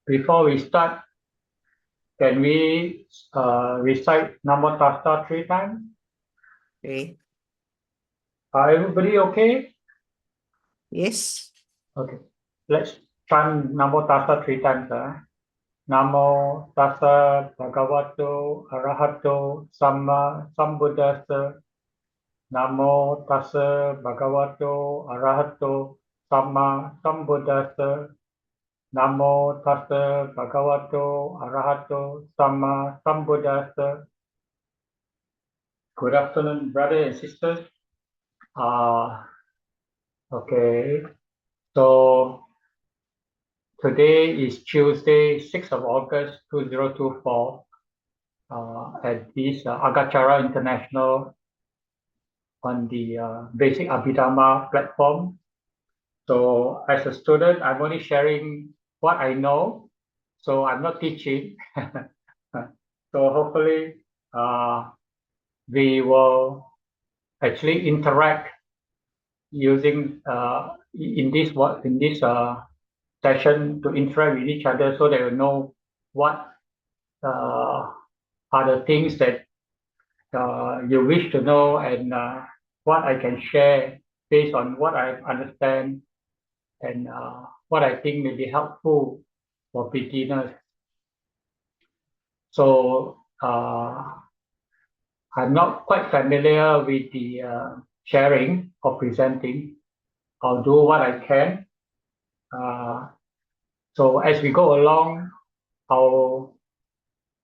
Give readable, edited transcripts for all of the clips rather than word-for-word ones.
Before we start, can we recite Namo Tassa 3 times? Okay. Are everybody okay? Yes. Okay. Let's chant Namo Tassa 3 times. Namo Tassa Bhagavato Arahato Samma Sambuddhassa. Namo Tassa Bhagavato Arahato Samma Sambuddhassa. Namo Tassa Bhagavato Arahato Samma Sambuddhassa. Good afternoon, brothers and sisters. Okay, so today is Tuesday, 6th of August, 2024, at this Aggacara International on the Basic Abhidhamma platform. So as a student, I'm only sharing what I know, so I'm not teaching. So hopefully we will actually interact using in this session to interact with each other, so they will know what are the things that you wish to know, and what I can share based on what I understand and what I think may be helpful for beginners. So I'm not quite familiar with the sharing or presenting. I'll do what I can. So as we go along, I'll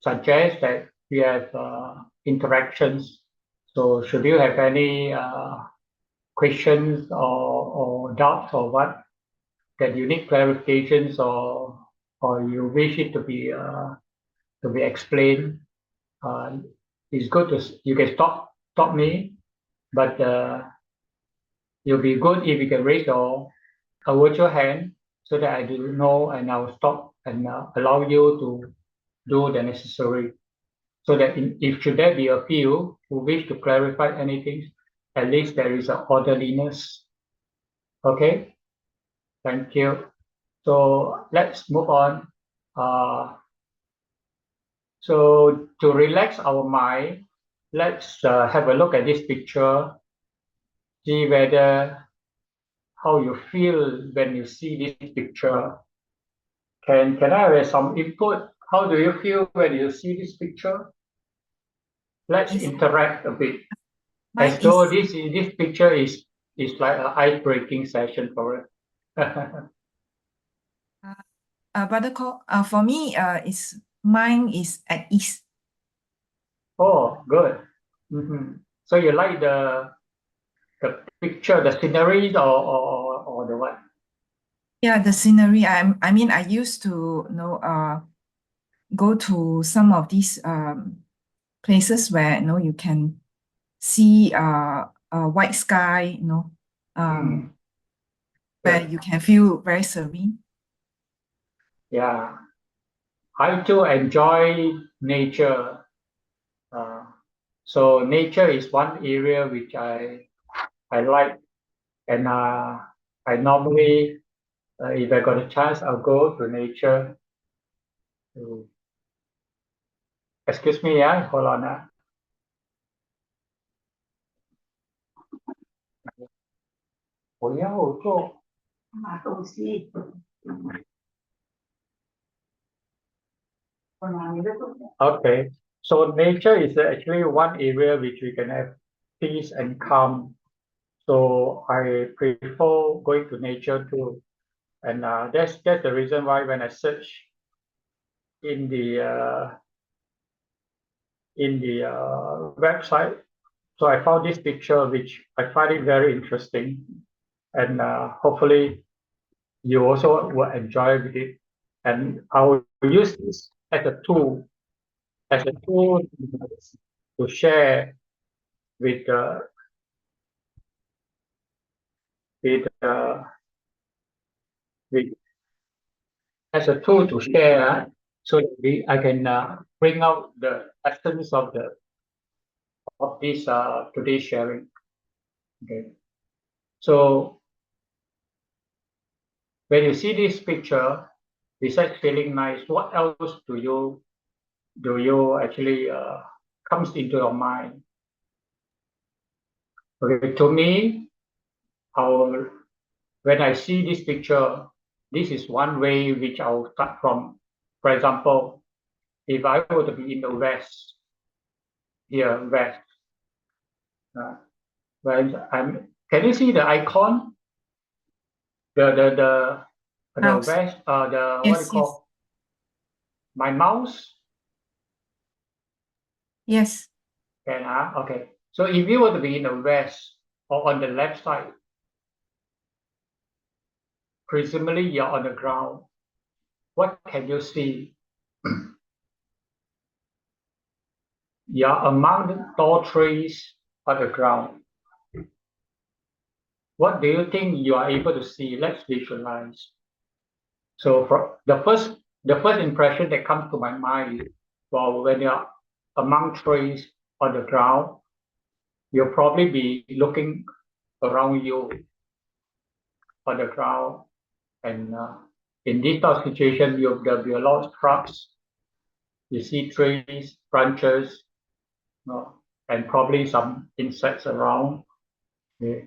suggest that we have interactions. So should you have any questions or doubts or what that you need clarifications, or you wish it to be explained, it's good to you can stop me, but it'll be good if you can raise a virtual hand so that I do know, and I will stop and allow you to do the necessary, so that if should there be a few who wish to clarify anything, at least there is an orderliness. Okay, thank you. So let's move on. So to relax our mind, let's have a look at this picture, see whether how you feel when you see this picture. Can I have some input? How do you feel when you see this picture? Let's interact a bit. As though this picture is like an ice-breaking session for us. Brother Cole, for me, mine is at ease. Oh, good. So you like the picture, the scenery, or the what? Yeah, the scenery. I mean, I used to go to some of these places where you can see a white sky, where you can feel very serene. Yeah, I too enjoy nature. So nature is one area which I like, and I normally, if I got a chance, I'll go to nature. Excuse me, hold on. 我要做拿东西。Okay, so nature is actually one area which we can have peace and calm. So I prefer going to nature too, and that's the reason why when I search in the website, so I found this picture which I find it very interesting, and hopefully you also will enjoy with it. And I will use this as a tool to share with as a tool to share, so that I can bring out the essence of this today's sharing. Okay, so when you see this picture, besides feeling nice, what else do you actually comes into your mind? Okay, to me, when I see this picture, this is one way which I'll start from. For example, if I were to be in the West, here, West, can you see the icon? The Mouse. West, what do you Yes, yes. call my mouse? Yes. Okay. So if you were to be in the West or on the left side, presumably you're on the ground. What can you see? You're among the tall trees on the ground. What do you think you are able to see? Let's visualize. So for the first impression that comes to my mind is, well, when you're among trees on the ground, you'll probably be looking around you on the ground, and in this type of situation, there'll be a lot of shrubs. You see trees, branches, and probably some insects around. Yeah.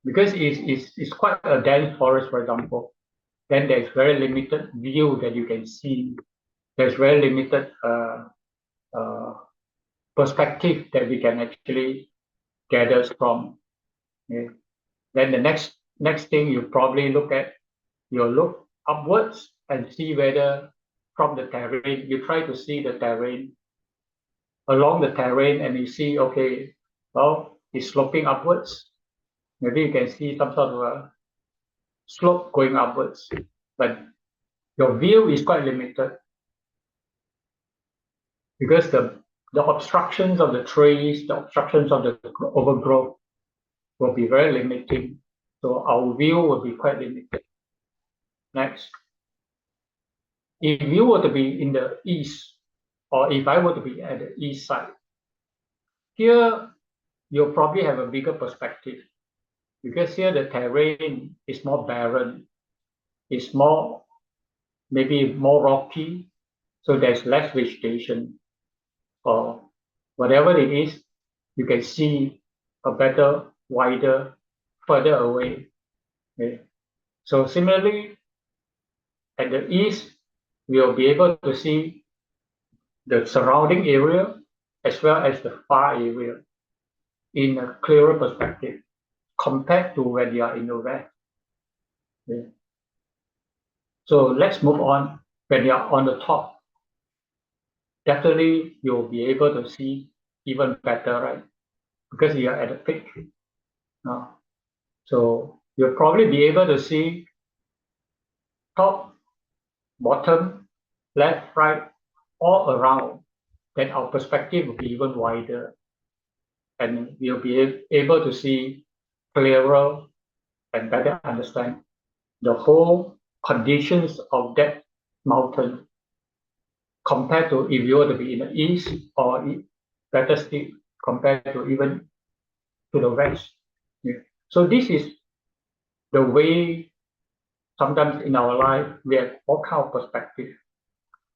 Because it's quite a dense forest, for example. Then there's very limited view that you can see. There's very limited perspective that we can actually gather from. Yeah. Then the next thing you probably you'll look upwards and see whether from the terrain, you try to see the terrain, along the terrain, and you see, okay, well, it's sloping upwards. Maybe you can see some sort of a slope going upwards, but your view is quite limited because the obstructions of the trees, the obstructions of the overgrowth will be very limiting. So our view will be quite limited. Next. If you were to be in the east, or if I were to be at the east side, here you'll probably have a bigger perspective because here the terrain is more barren, it's maybe more rocky, so there's less vegetation, or whatever it is, you can see a better, wider, further away. Okay. So similarly, at the east, we'll be able to see the surrounding area as well as the far area in a clearer perspective compared to when you are in the west. Okay. So let's move on. When you are on the top, definitely you'll be able to see even better, right? Because you are at the peak. So you'll probably be able to see top, bottom, left, right, all around. Then our perspective will be even wider. And we'll be able to see clearer and better understand the whole conditions of that mountain compared to if you were to be in the east, or better still, compared to even to the west. Yeah. So this is the way sometimes in our life we have all kind of perspective,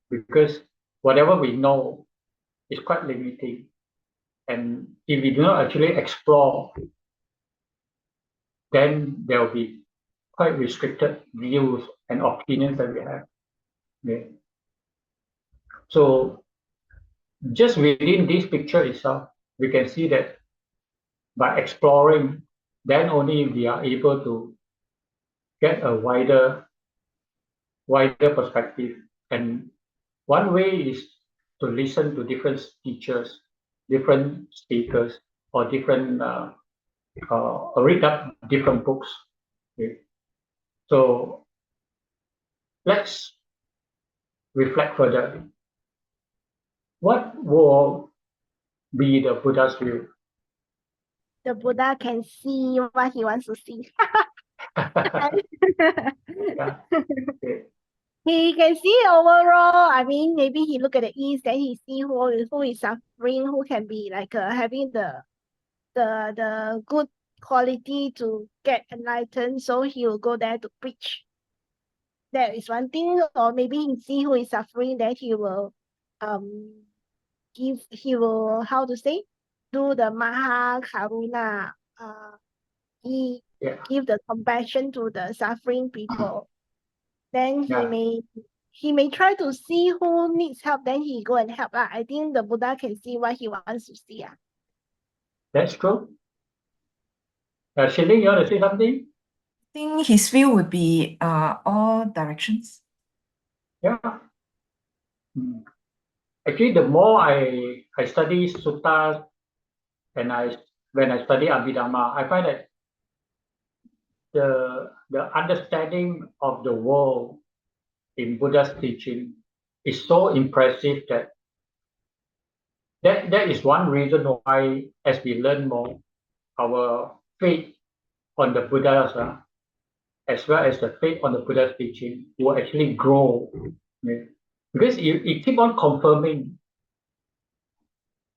because whatever we know is quite limiting. And if we do not actually explore, then there will be quite restricted views and opinions that we have. Yeah. So just within this picture itself, we can see that by exploring, then only we are able to get a wider perspective. And one way is to listen to different teachers, different speakers, or read up different books. Okay. So let's reflect further. What will be the Buddha's view? The Buddha can see what he wants to see. Yeah. Okay. He can see overall. I mean, maybe he look at the east, then he see who is suffering, who can be like having the good quality to get enlightened. So he will go there to preach. That is one thing, or maybe he see who is suffering, then he will how to say, do the Maha Karuna, he Yeah. give the compassion to the suffering people. Then Yeah. he may try to see who needs help, then he go and help. I think the Buddha can see what he wants to see. That's true. Shilling, you want to say something? I think his view would be all directions. Yeah. Actually, the more I study suttas and when I study Abhidhamma, I find that the understanding of the world in Buddha's teaching is so impressive that is one reason why, as we learn more, our faith on the Buddhas, as well as the faith on the Buddha's teaching, will actually grow. Yeah. Because it keep on confirming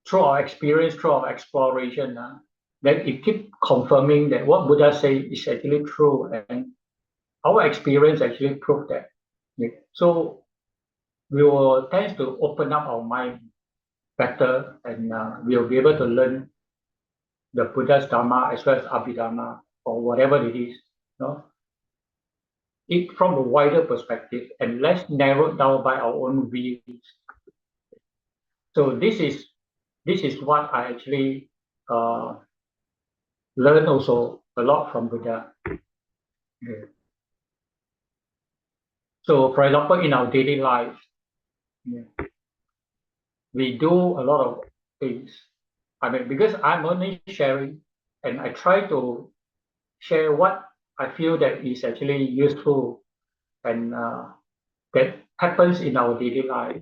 through our experience, through our exploration, that it keep confirming that what Buddha say is actually true, and our experience actually prove that. Yeah. So we will tend to open up our mind better, and we'll be able to learn the Buddha's Dharma as well as Abhidhamma or whatever it is, it from a wider perspective and less narrowed down by our own views. So this is what I actually learn also a lot from Buddha. Yeah. So for example, in our daily life, we do a lot of things. I mean, because I'm only sharing, and I try to share what I feel that is actually useful and that happens in our daily life.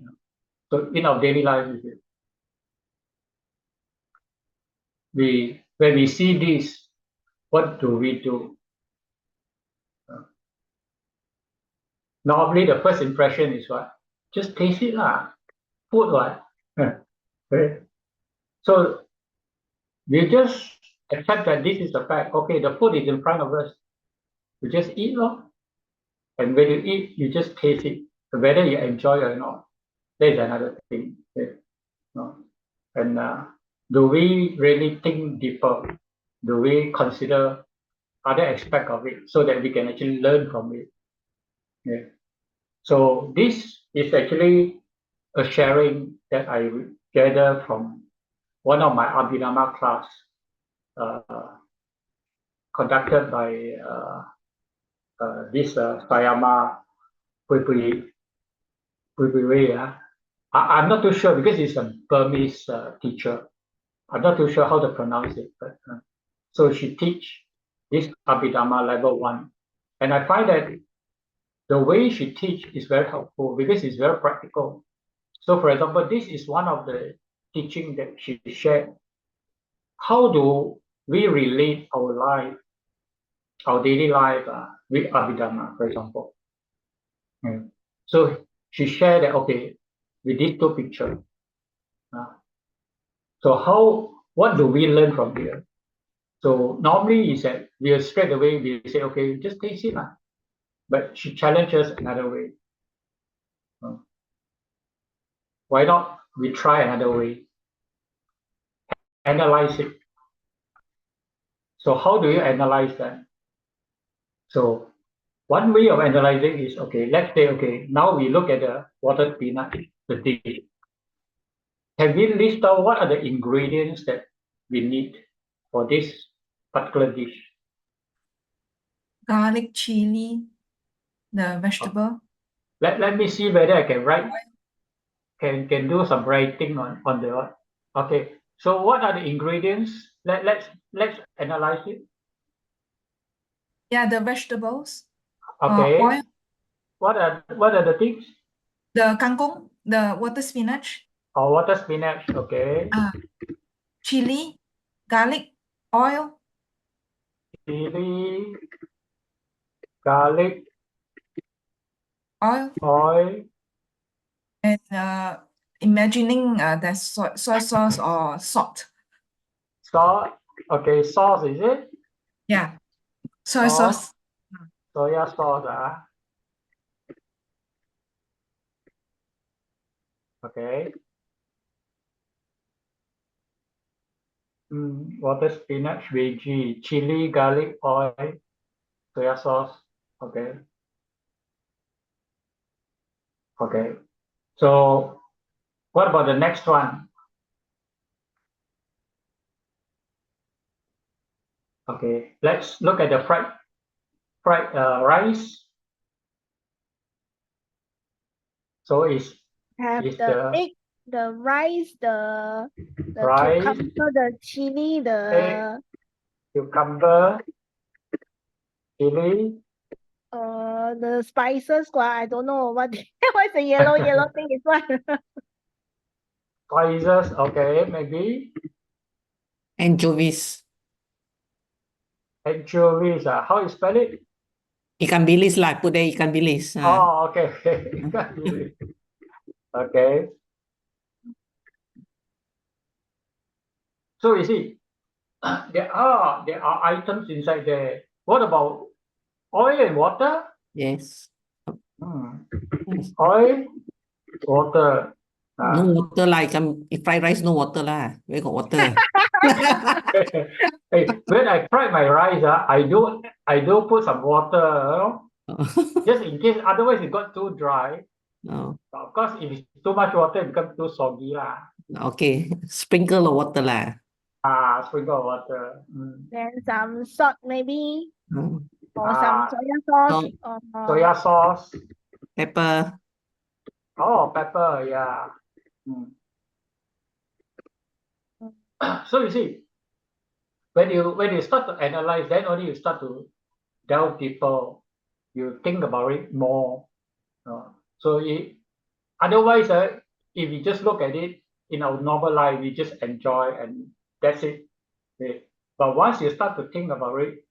So in our daily life, when we see this, what do we do? Normally, the first impression is what? Just taste it lah. Food what? Okay. So we just accept that this is the fact. Okay, the food is in front of us. We just eat lor. And when you eat, you just taste it. Whether you enjoy or not, that is another thing. Okay. And do we really think deeper? Do we consider other aspect of it so that we can actually learn from it? Yeah. So this is actually a sharing that I gather from one of my Abhidhamma class conducted by this Sayama Pui. I'm not too sure because he's a Burmese teacher. I'm not too sure how to pronounce it, but so she teach this Abhidhamma level 1, and I find that the way she teach is very helpful because it's very practical. So, for example, this is one of the teaching that she shared. How do we relate our life, our daily life, with Abhidhamma, for example? So she shared that, okay, with these two pictures. So what do we learn from here? So normally is that we straight away we say, okay, just taste it. But she challenges another way. Why not we try another way? Analyze it. So how do you analyze that? So one way of analyzing is, okay, let's say, okay, now we look at the water spinach, the dish. Can we list out what are the ingredients that we need for this particular dish? Garlic, chili, the vegetable. Let me see whether I can write, can do some writing on the. Okay, so what are the ingredients? Let's analyze it. Yeah, the vegetables. Okay. Oil, What are the things? the kangkong, the water spinach, Oh, water spinach. Okay. chili, garlic, oil, Chili, garlic, oil, oil, and imagining there's soy sauce or salt. salt. Okay, sauce is it? Yeah, soy Sauce. sauce. Soya sauce. Okay. Water, spinach, veggie, chili, garlic, oil, soya sauce. Okay. Okay. So what about the next one? Okay, let's look at the fried rice. So it's Have is the the egg, the rice, the rice, cucumber, the chili, the cucumber, chili. the spices. Well, I don't know what what's the yellow thing is what. Spices, okay, maybe Anchovies. anchovies. How you spell it? Ikan bilis lah. Put there ikan bilis. Oh, okay, okay. So you see, there are items inside there. What about oil and water? Yes. Oil, water. No water lah. Fried rice, no water lah. Where got water? Hey, when I fry my rice, I do put some water, you know, just in case. Otherwise, it got too dry. Oh, Of course, if it's too much water, it becomes too soggy lah. okay. Sprinkle the water lah. Sprinkle of water. Then some salt maybe, Mm. or some soya sauce, or Soya sauce. Pepper. Oh, pepper. Yeah. So you see, when you start to analyze, then only you start to delve deeper. You think about it more. So otherwise, if you just look at it in our normal life, we just enjoy and that's it. Okay. But once you start to think about it,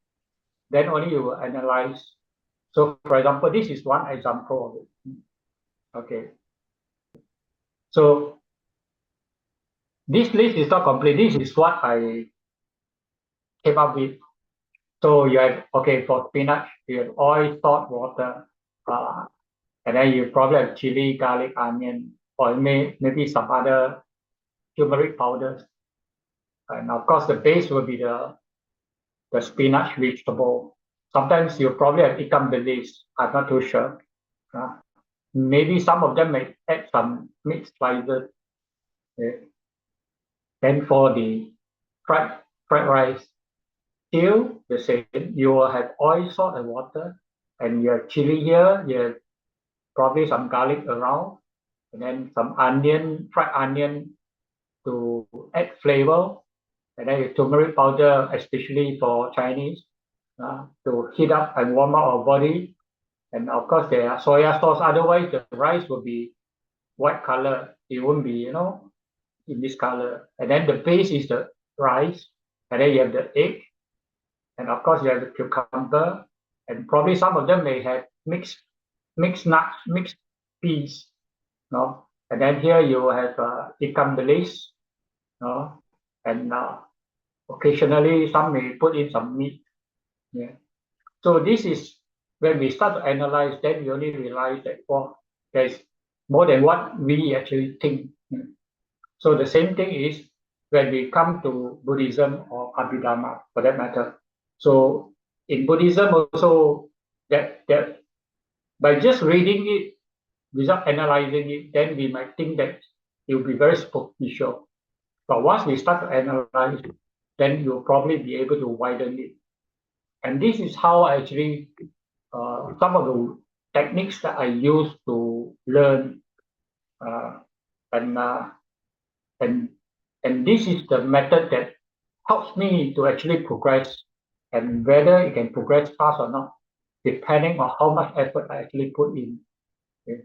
then only you will analyze. So, for example, this is one example of it. Okay. So this list is not complete. This is what I came up with. So you have, okay, for spinach, you have oil, salt, water, and then you probably have chili, garlic, onion, or maybe some other turmeric powders. And of course, the base will be the spinach vegetable. Sometimes you probably have ikan bilis. I'm not too sure. Maybe some of them may add some meat slices. Okay. Then for the fried rice, still the same. You will have oil, salt, and water, and you have chili here. You have probably some garlic around, and then some onion, fried onion to add flavor, and then your turmeric powder, especially for Chinese, to heat up and warm up our body. And of course, there are soya sauce. Otherwise, the rice will be white color. It won't be, in this color. And then the base is the rice, and then you have the egg, and of course you have the cucumber, and probably some of them may have mixed nuts, mixed peas, and then here you have ikan bilis, and occasionally some may put in some meat. Yeah. So this is when we start to analyze, then we only realize that there's more than what we actually think. So the same thing is when we come to Buddhism or Abhidhamma, for that matter. So in Buddhism also, that by just reading it without analyzing it, then we might think that it will be very superficial. But once we start to analyze, then you'll probably be able to widen it. And this is how I actually, some of the techniques that I use to learn, and this is the method that helps me to actually progress, and whether it can progress fast or not, depending on how much effort I actually put in. Okay.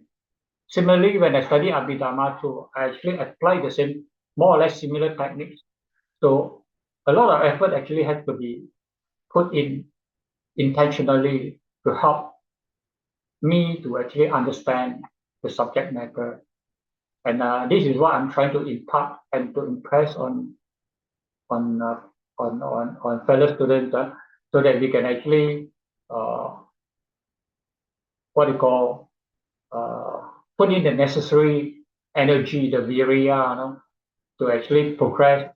Similarly, when I study Abhidhamma too, I actually apply the same, more or less similar techniques. So a lot of effort actually has to be put in intentionally to help me to actually understand the subject matter. And this is what I'm trying to impart and to impress on fellow students, so that we can actually put in the necessary energy, the virya, to actually progress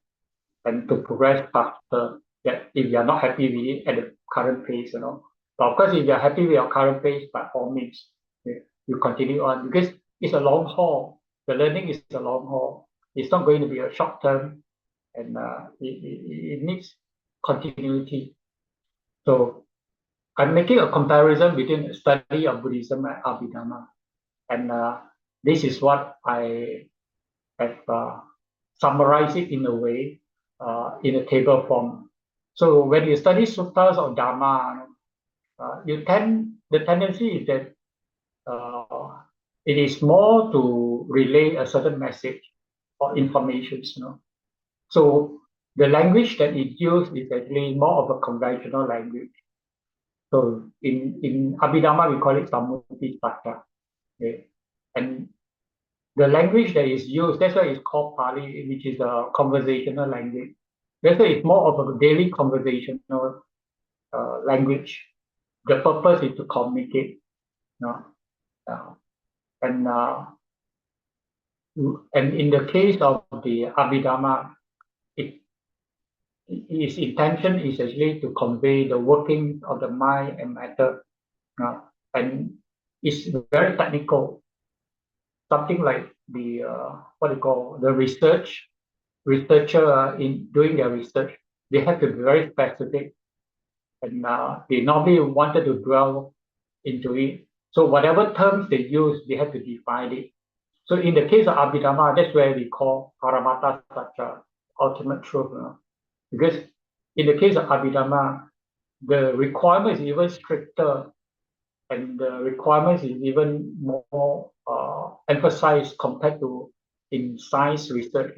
and to progress faster. That if you are not happy with it at the current pace, But of course, if you are happy with your current pace, by all means, you continue on, because it's a long haul. The learning is a long haul. It's not going to be a short term, and it needs continuity. So I'm making a comparison between the study of Buddhism and Abhidhamma, and this is what I have summarized it in a way, in a table form. So when you study suttas or dhamma, the tendency is that it is more to relay a certain message or information. So the language that is used is actually more of a conventional language. So in Abhidhamma, we call it Sammuti Sata. Okay? And the language that is used, that's why it's called Pali, which is a conversational language. That's why it's more of a daily conversational language. The purpose is to communicate. And in the case of the Abhidhamma, its intention is actually to convey the working of the mind and matter, and it's very technical. Something like the the researcher in doing their research, they have to be very specific, and they normally wanted to dwell into it. So whatever terms they use, they have to define it. So in the case of Abhidhamma, that's where we call Paramattha Satya, ultimate truth. Because in the case of Abhidhamma, the requirement is even stricter, and the requirements is even more emphasized compared to in science research.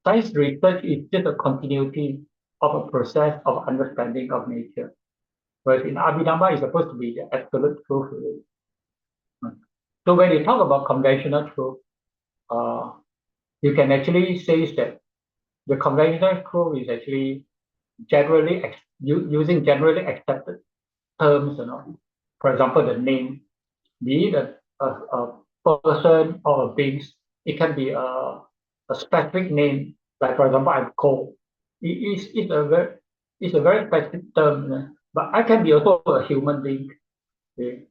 Science research is just a continuity of a process of understanding of nature, whereas in Abhidhamma, it's supposed to be the absolute truth. So when you talk about conventional truth, you can actually say that the conventional truth is actually using generally accepted terms. For example, the name, be it a person or a being. It can be a specific name, like for example, I'm Cole. It's a very specific term, but I can be also a human being, okay?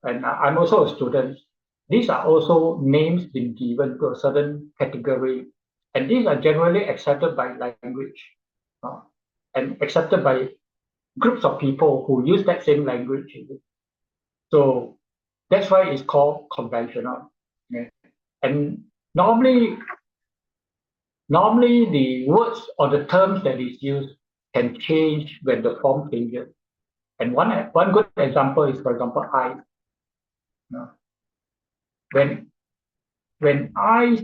And I'm also a student. These are also names being given to a certain category, and these are generally accepted by language, and accepted by groups of people who use that same language. So that's why it's called conventional. Okay? And normally the words or the terms that is used can change when the form changes. And one good example is, for example, ice. When ice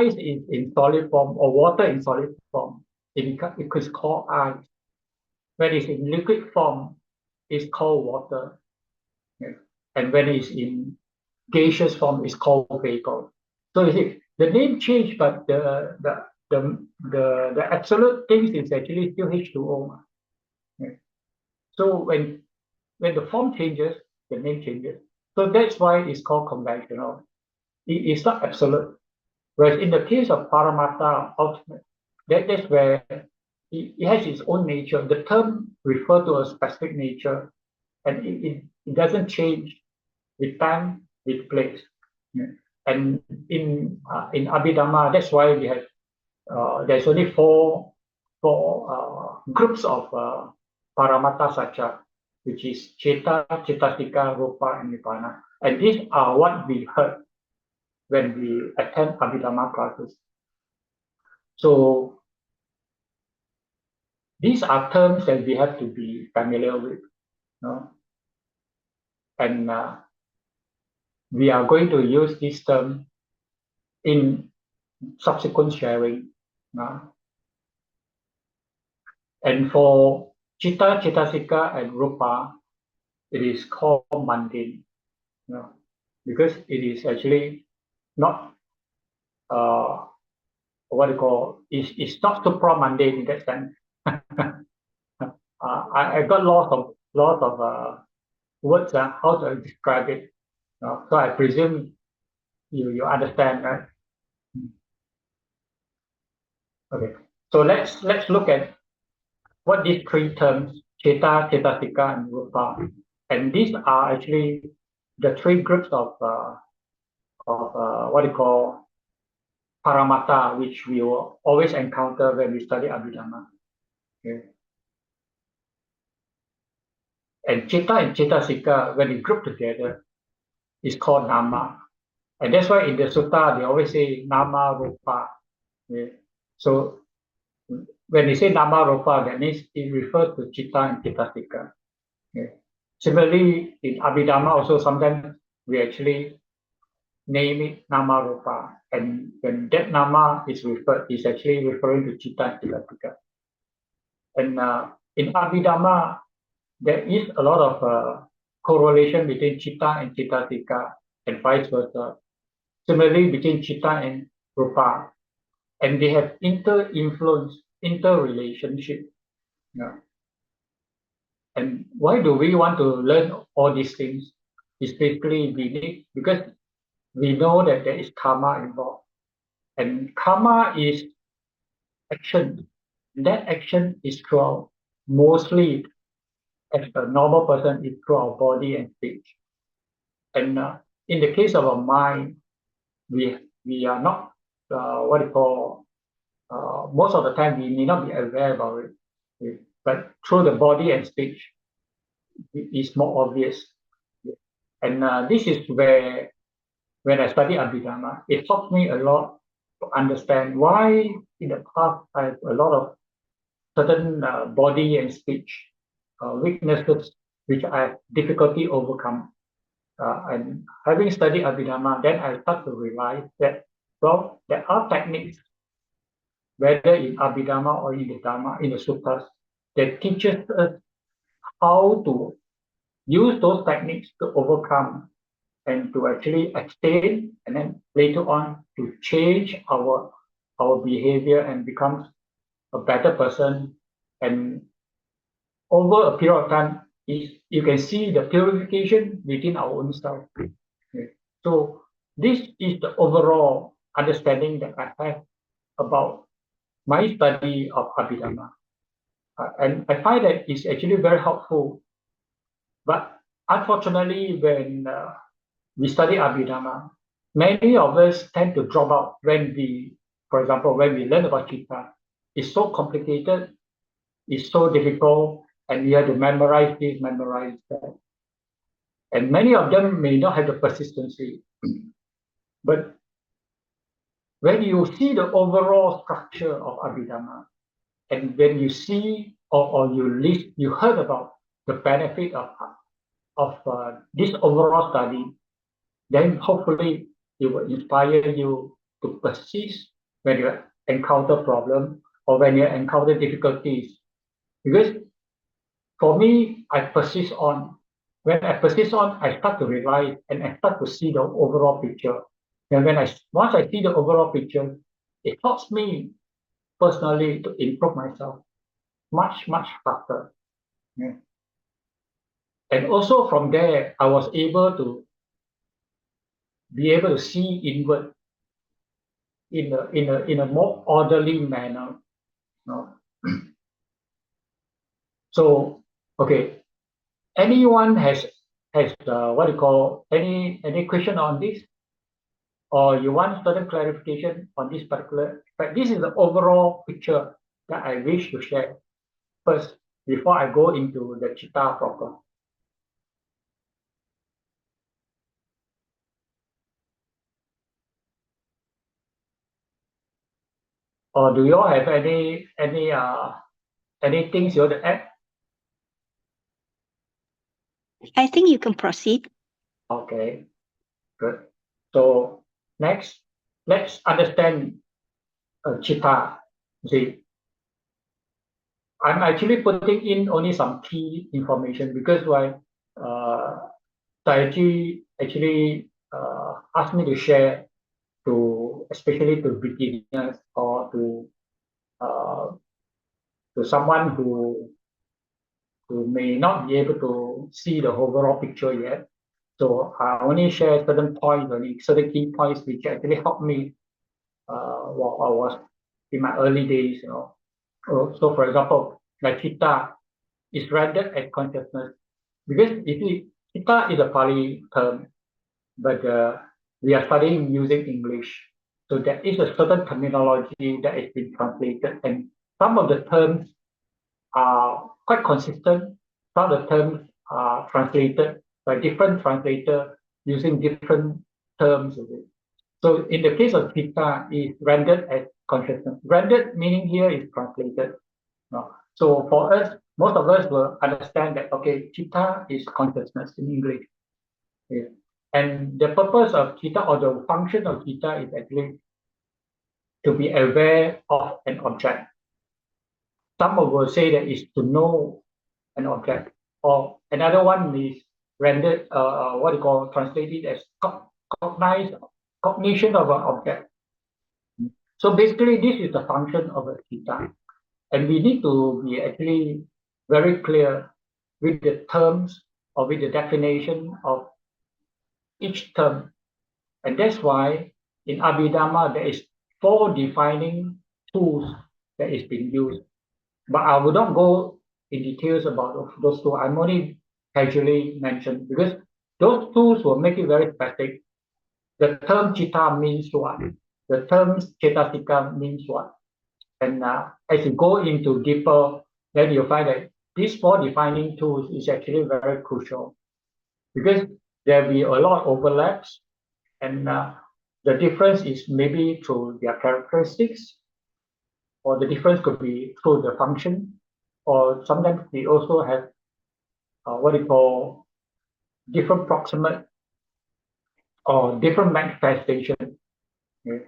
is in solid form, or water in solid form, it is called ice. When it's in liquid form, it's called water. Okay? And when it's in gaseous form, it's called vapor. So you see, the name changed, but the absolute things is actually still H2O. Okay? So when the form changes, the name changes. So that's why it's called conventional. It's not absolute. Whereas in the case of Paramattha, ultimate, that's where it has its own nature. The term refers to a specific nature, and it doesn't change with time, with place. Yeah. And in Abhidhamma, that's why we have there's only four groups of Paramattha Satya, which is Citta, Cittasika, Rupa, and Nibbana. And these are what we heard when we attend Abhidhamma classes. So these are terms that we have to be familiar with. And we are going to use this term in subsequent sharing. And for Citta, Cittasika, and Rupa, it is called mundane, because it is actually not it's not supra-mundane in that sense. I got lots of words how to describe it. So I presume you understand, right? Okay. So let's look at what these three terms, Citta, Cettasika, and Rupa, and these are actually the three groups of what you call paramata, which we will always encounter when we study Abhidhamma. Okay. And Citta and Cettasika, when they group together, is called Nama. And that's why in the sutta, they always say Nama Rupa. Okay. So when they say Nama Rupa, that means it refers to Citta and Cettasika. Okay. Similarly, in Abhidhamma also sometimes we actually name it Nama Rupa. And when that Nama is referred, is actually referring to Citta and Cettasika. And in Abhidhamma, there is a lot of correlation between Citta and Cettasika and vice versa. Similarly, between Citta and Rupa, and they have inter-influence, inter-relationship. Yeah. And why do we want to learn all these things? It's basically we need, because we know that there is karma involved. And karma is action. That action is through mostly, as a normal person, is through our body and speech. And in the case of our mind, we are not what you call most of the time we may not be aware about it, but through the body and speech, it is more obvious. And this is where, when I study Abhidhamma, it taught me a lot to understand why in the past I have a lot of certain body and speech weaknesses which I have difficulty overcome. And having studied Abhidhamma, then I start to realize that, well, there are techniques, whether in Abhidhamma or in the Dhamma, in the suttas, that teaches us how to use those techniques to overcome and to actually abstain, and then later on to change our behavior and become a better person. And over a period of time, you can see the purification within our own self. Okay. So this is the overall understanding that I have about my study of Abhidhamma. And I find that it's actually very helpful. But unfortunately, when we study Abhidhamma, many of us tend to drop out when we, for example, when we learn about Citta. It's so complicated, it's so difficult, and we have to memorize this, memorize that. And many of them may not have the persistency. But when you see the overall structure of Abhidhamma, and when you see or you heard about the benefit of this overall study, then hopefully it will inspire you to persist when you encounter problems or when you encounter difficulties. Because for me, I persist on. When I persist on, I start to realize and I start to see the overall picture. And once I see the overall picture, it helps me personally to improve myself much faster. Yeah. And also from there, I was able to see inward in a more orderly manner. No? So okay, anyone has what you call any question on this, or you want certain clarification on this particular? But this is the overall picture that I wish to share first before I go into the Citta proper. Or do you all have any things you want to add? I think you can proceed. Okay, good. So next, let's understand Citta. See, I'm actually putting in only some key information because why Taiji actually asked me to share especially to beginners or to someone who may not be able to see the overall picture yet. So I only share certain points, only certain key points which actually helped me while I was in my early days, So for example, like Citta is rendered as consciousness because you see, Citta is a Pali term, but we are studying using English. So there is a certain terminology that is being translated, and some of the terms are quite consistent. Some of the terms are translated by different translator using different terms. So in the case of Citta, is rendered as consciousness. Rendered meaning here is translated. So for us, most of us will understand that, okay, Citta is consciousness in English. Yeah. And the purpose of Citta or the function of Citta is actually to be aware of an object. Some will say that is to know an object, or another one is rendered what you call translated as cognition of an object. So basically, this is the function of a Citta, and we need to be actually very clear with the terms or with the definition of each term, and that's why in Abhidhamma there is 4 defining tools that is being used. But I will not go in details about those 2. I'm only casually mentioned because those tools will make it very specific. The term Citta means what? The term Cetasika means what? And as you go into deeper, then you'll find that these 4 defining tools is actually very crucial because there will be a lot of overlaps, and the difference is maybe through their characteristics, or the difference could be through the function, or sometimes we also have what you call different proximate or different manifestation. Okay?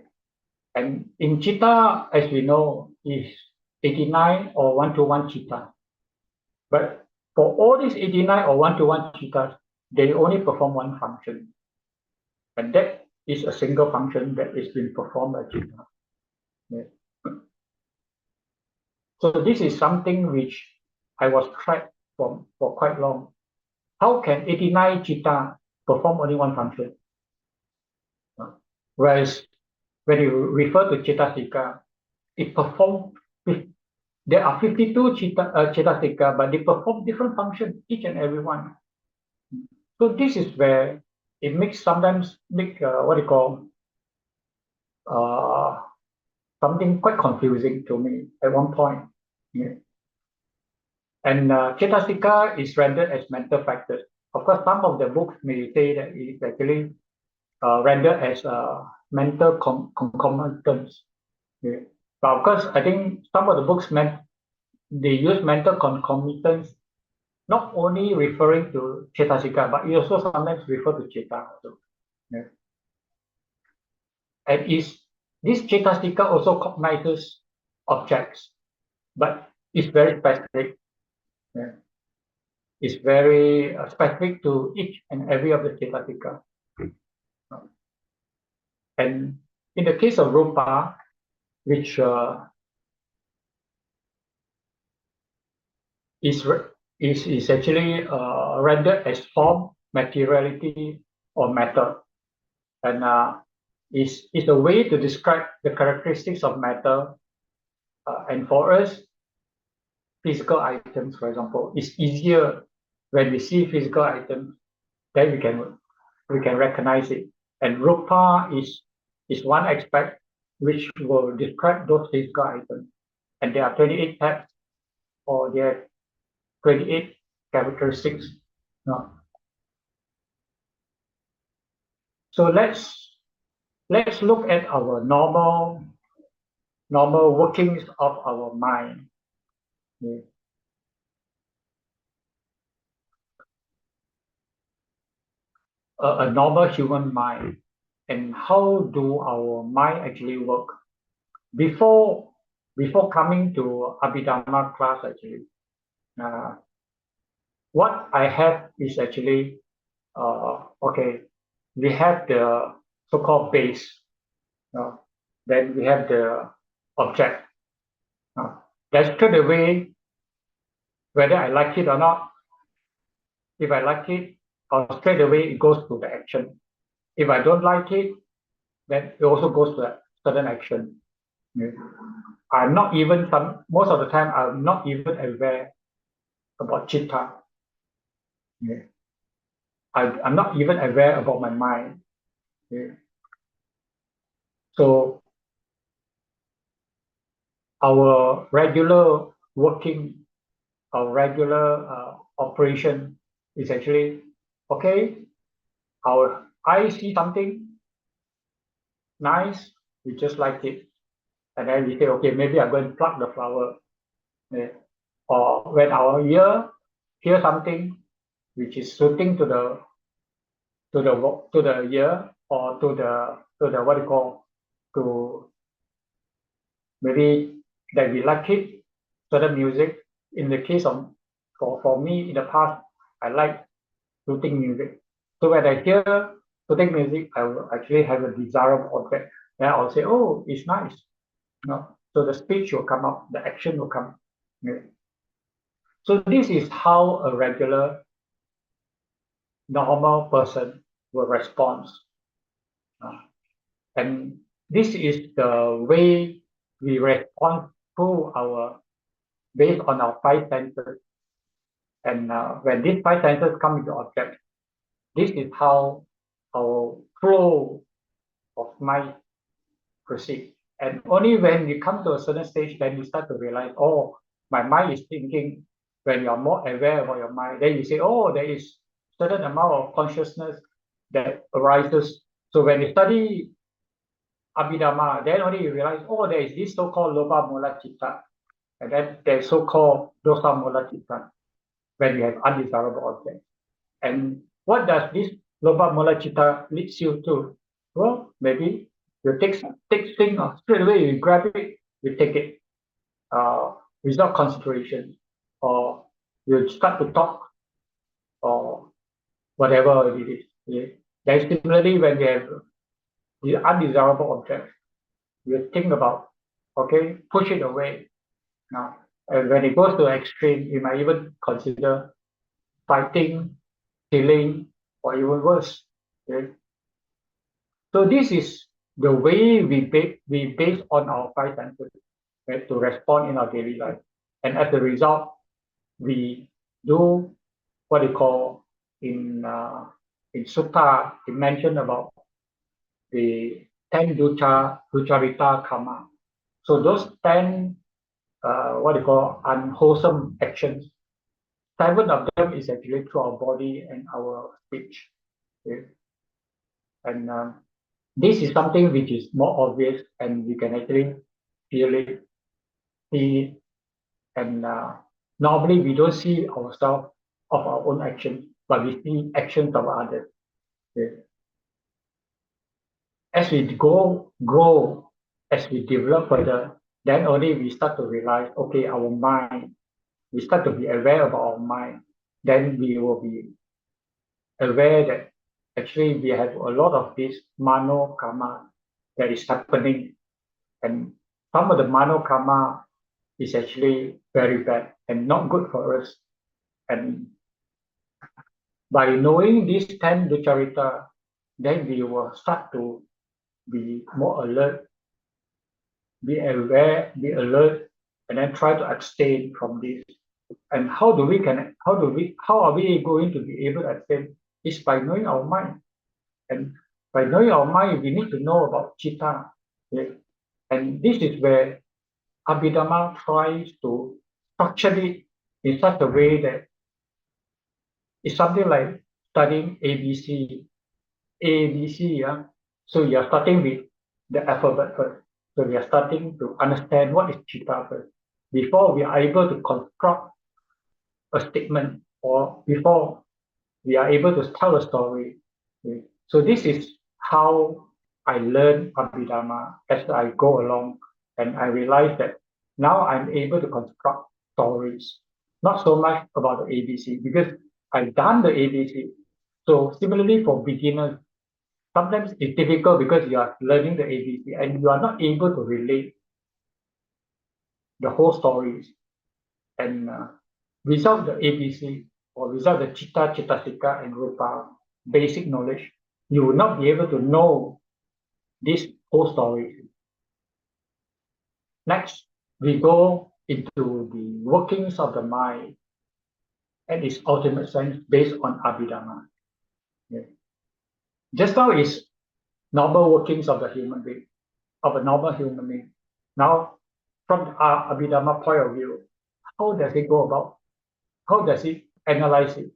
And in Citta, as we know, is 89 or 1-to-1 Citta. But for all these 89 or 1-to-1 Cittas, they only perform one function. And that is a single function that is being performed by Citta. Yeah. So this is something which I was tracked for quite long. How can 89 Citta perform only one function? Whereas when you refer to Cetasika, it performs, there are 52 Cetasika, but they perform different functions, each and every one. So this is where it makes sometimes what you call something quite confusing to me at one point. Yeah. And Cetasika is rendered as mental factors. Of course, some of the books may say that it's actually rendered as mental concomitants. Yeah. But of course, I think some of the books they use mental concomitants not only referring to Cetasika, but it also sometimes refer to Citta also. Yeah. And this Cetasika also cognizes objects, but it's very specific. Yeah. It's very specific to each and every of the Cetasika. And in the case of Rupa, which is actually rendered as form, materiality, or matter, and is a way to describe the characteristics of matter. And for us, physical items, for example, it's easier when we see physical items, then we can recognize it. And Rupa is one aspect which will describe those physical items. And there are 28 types, or there are 28 characteristics. No. So let's look at our normal workings of our mind. Yeah. A normal human mind, and how do our mind actually work? Before coming to Abhidhamma class, actually, what I have is actually okay. We have the so-called base. Then we have the object. That's straight away, whether I like it or not. If I like it, straight away it goes to the action. If I don't like it, then it also goes to a certain action. I'm not even most of the time I'm not even aware about Citta. I'm not even aware about my mind. So our regular working, our regular operation is actually, okay, our eye see something nice, we just like it. And then we say, okay, maybe I'm going to pluck the flower. Or when our ear hear something which is suiting to the ear, or to the what you call, to maybe that we like it, certain music. In the case of for me in the past, I like soothing music. So when I hear soothing music, I will actually have a desirable object. Then I'll say, oh, it's nice. So the speech will come out, the action will come. So this is how a regular, normal person will respond. And this is the way we respond to based on our five senses. And when these five senses come into object, this is how our flow of mind proceeds. And only when you come to a certain stage, then you start to realize, oh, my mind is thinking. When you're more aware about your mind, then you say, oh, there is certain amount of consciousness that arises. So when you study Abhidhamma, then only you realize, oh, there is this so-called Lobha Mola Citta, and then there's so-called Dosa Mola Citta, when you have undesirable objects. And what does this Lobha Mola Citta leads you to? Well, maybe you take thing straight away, you grab it, you take it without consideration, or you start to talk, or whatever it is. Then similarly, when you have the undesirable object, you think about, okay, push it away. Now, and when it goes to extreme, you might even consider fighting, killing, or even worse. Okay? So this is the way we base on our five senses, right, to respond in our daily life. And as a result, we do what they call in Sutta, it mentioned about the 10 ducharita karma. So those 10 what they call unwholesome actions, 7 of them is actually through our body and our speech. Okay? And this is something which is more obvious, and we can actually feel it, see it, and normally we don't see ourselves of our own actions, but we see actions of others. Okay? As we grow, as we develop further, then only we start to realize, okay, our mind, we start to be aware about our mind. Then we will be aware that actually we have a lot of this mano karma that is happening. And some of the mano karma is actually very bad and not good for us. And by knowing these 10 ducharita, then we will start to be more alert, be aware, be alert, and then try to abstain from this. And how are we going to be able to abstain? Is by knowing our mind. And by knowing our mind, we need to know about Citta. Okay? And this is where Abhidhamma tries to structure it in such a way that it's something like studying ABC. Yeah. So you are starting with the alphabet first. So we are starting to understand what is Citta first, before we are able to construct a statement, or before we are able to tell a story. Okay? So this is how I learn Abhidhamma as I go along, and I realize that now I'm able to construct stories, not so much about the ABC, because I've done the ABC. So similarly for beginners, sometimes it's difficult because you are learning the ABC and you are not able to relate the whole stories. And without the ABC, or without the Citta, Cittasika, and Rupa basic knowledge, you will not be able to know this whole story. Next, we go into the workings of the mind and its ultimate sense based on Abhidhamma. Yeah. Just now is normal workings of the human being, of a normal human being. Now, from our Abhidhamma point of view, how does it go about? How does it analyze it?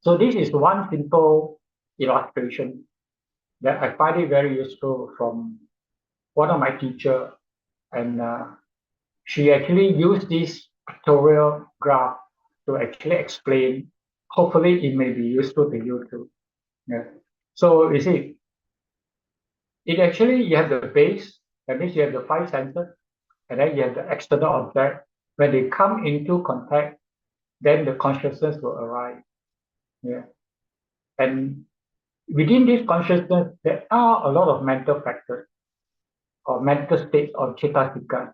So this is one simple illustration that I find it very useful from one of my teachers, and she actually used this pictorial graph to actually explain. Hopefully, it may be useful to you too. Yeah. So you see, it actually you have the base, that means you have the five senses, and then you have the external object. When they come into contact, then the consciousness will arise. Yeah. And within this consciousness, there are a lot of mental factors or mental states or cettasika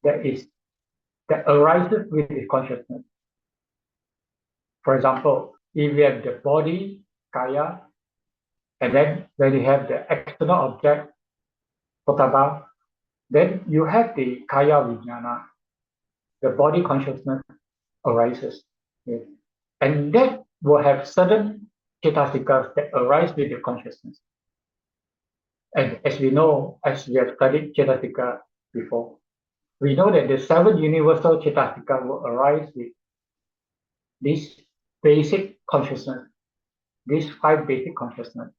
that arises with the consciousness. For example, if we have the body, kaya, and then when you have the external object, potaba, then you have the kaya vijnana, the body consciousness arises. Yes. And that will have certain cetasikas that arise with the consciousness. And as we know, as we have studied cetasika before, we know that the seven universal cetasika will arise with this basic consciousness, these five basic consciousness,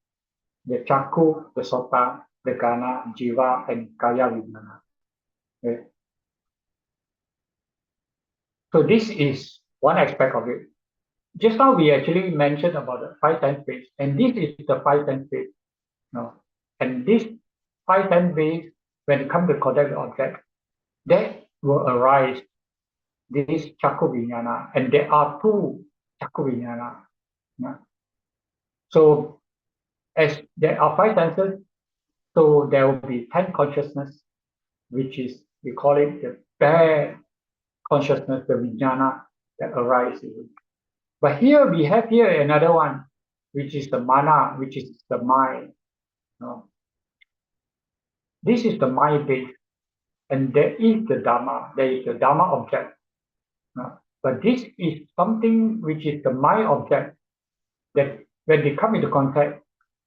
the chakku, the sota, the gana, jiva, and kaya vijnana. Okay. So this is one aspect of it. Just now we actually mentioned about the five sense base, and this is the five sense base. No. And this five sense base, when it comes to contact the object, that will arise this chakku vijnana, and there are two chakku vijnana. Yeah. So as there are five senses, so there will be 10 consciousness, which is, we call it the bare consciousness, the vijnana that arises. But here we have here another one, which is the mana, which is the mind. This is the mind base, and there is the dharma, there is the dharma object. But this is something which is the mind object that when they come into contact,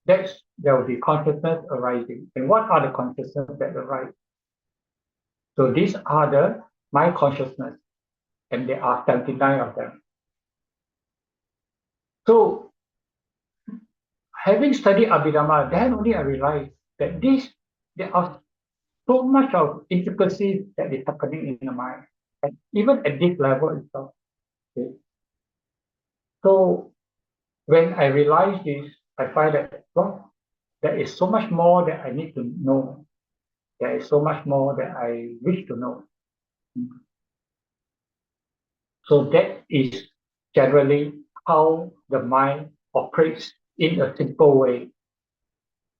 there will be consciousness arising. And what are the consciousness that arise? So these are the mind consciousness, and there are 79 of them. So having studied Abhidhamma, then only I realized that there are so much of intricacies that is happening in the mind, and even at this level itself. Okay. So when I realize this, I find that, well, there is so much more that I need to know. There is so much more that I wish to know. So that is generally how the mind operates in a simple way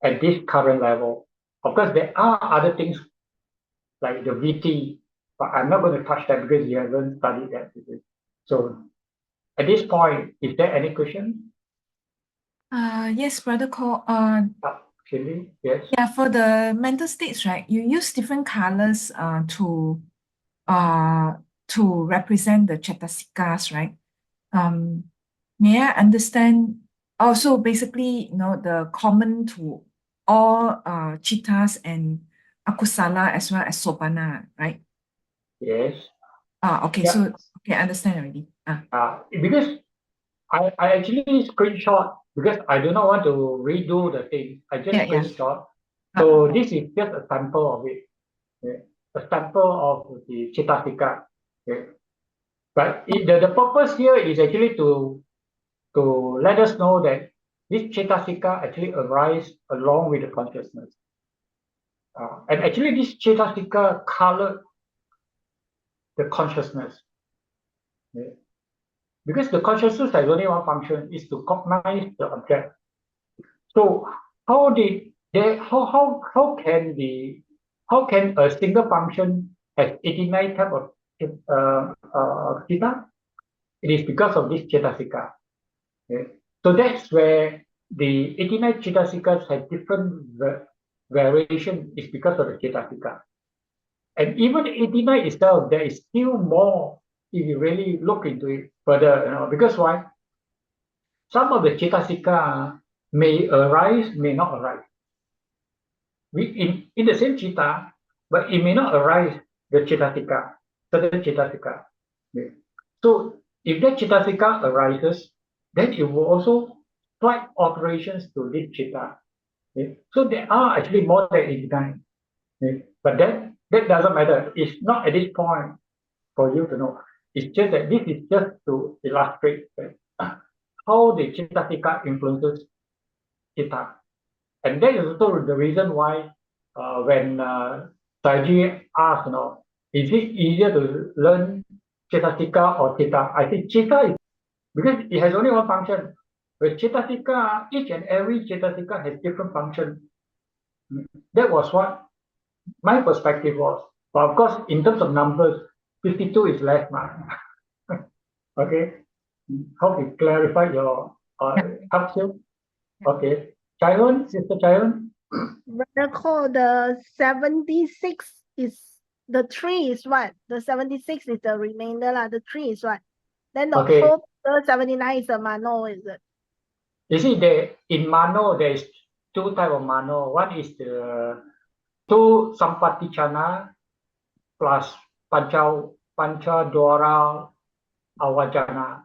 at this current level. Of course, there are other things like the VT, but I'm not going to touch that because you haven't studied that. So at this point, is there any question? Yes, Brother Cole. Actually, yes. Yeah, for the mental states, right? You use different colors to represent the cetasikas, right? May I understand? Also, basically, the common to all chittas and akusala as well as sopana, right? Yes. Okay. Yeah. So okay, I understand already. Because I actually screenshot because I do not want to redo the thing. I just screenshot. So this is just a sample of it. Okay? A sample of the cettasika. Okay? But the purpose here is actually to let us know that this cettasika actually arises along with the consciousness. And actually this cettasika colored the consciousness. Okay? Because the consciousness has only one function, is to cognize the object. So how can a single function have 89 type of citta? it is because of this Cetasika. Okay? So that's where the 89 Cetasikas have different variation is because of the Cetasika. And even 89 itself, there is still more if you really look into it further, because why? Some of the Cetasika may arise, may not arise. In the same Citta, but it may not arise the Cetasika, certain Cetasika. Okay. So if that Cetasika arises, then it will also slight alterations to this Citta. Okay. So there are actually more than 89. Okay. But that doesn't matter. It's not at this point for you to know. It's just that this is just to illustrate how the Cetasika influences Citta. And that is also the reason why when Saiji asked, is it easier to learn Cetasika or Citta? I think Citta is, because it has only one function. But Cetasika, each and every Cetasika has different function. That was what my perspective was. But of course, in terms of numbers, 52 is less. Okay. Hope it clarified your helps you. Okay. Chayon, Sister Chayon. Brother Cole, the 76 is the 3 is what? The 76 is the remainder lah. The 3 is what? Then the Okay. whole 79 is a mano, is it? You see, in mano, there is two type of mano. One is the two sampatichana plus pancha dwara awajana.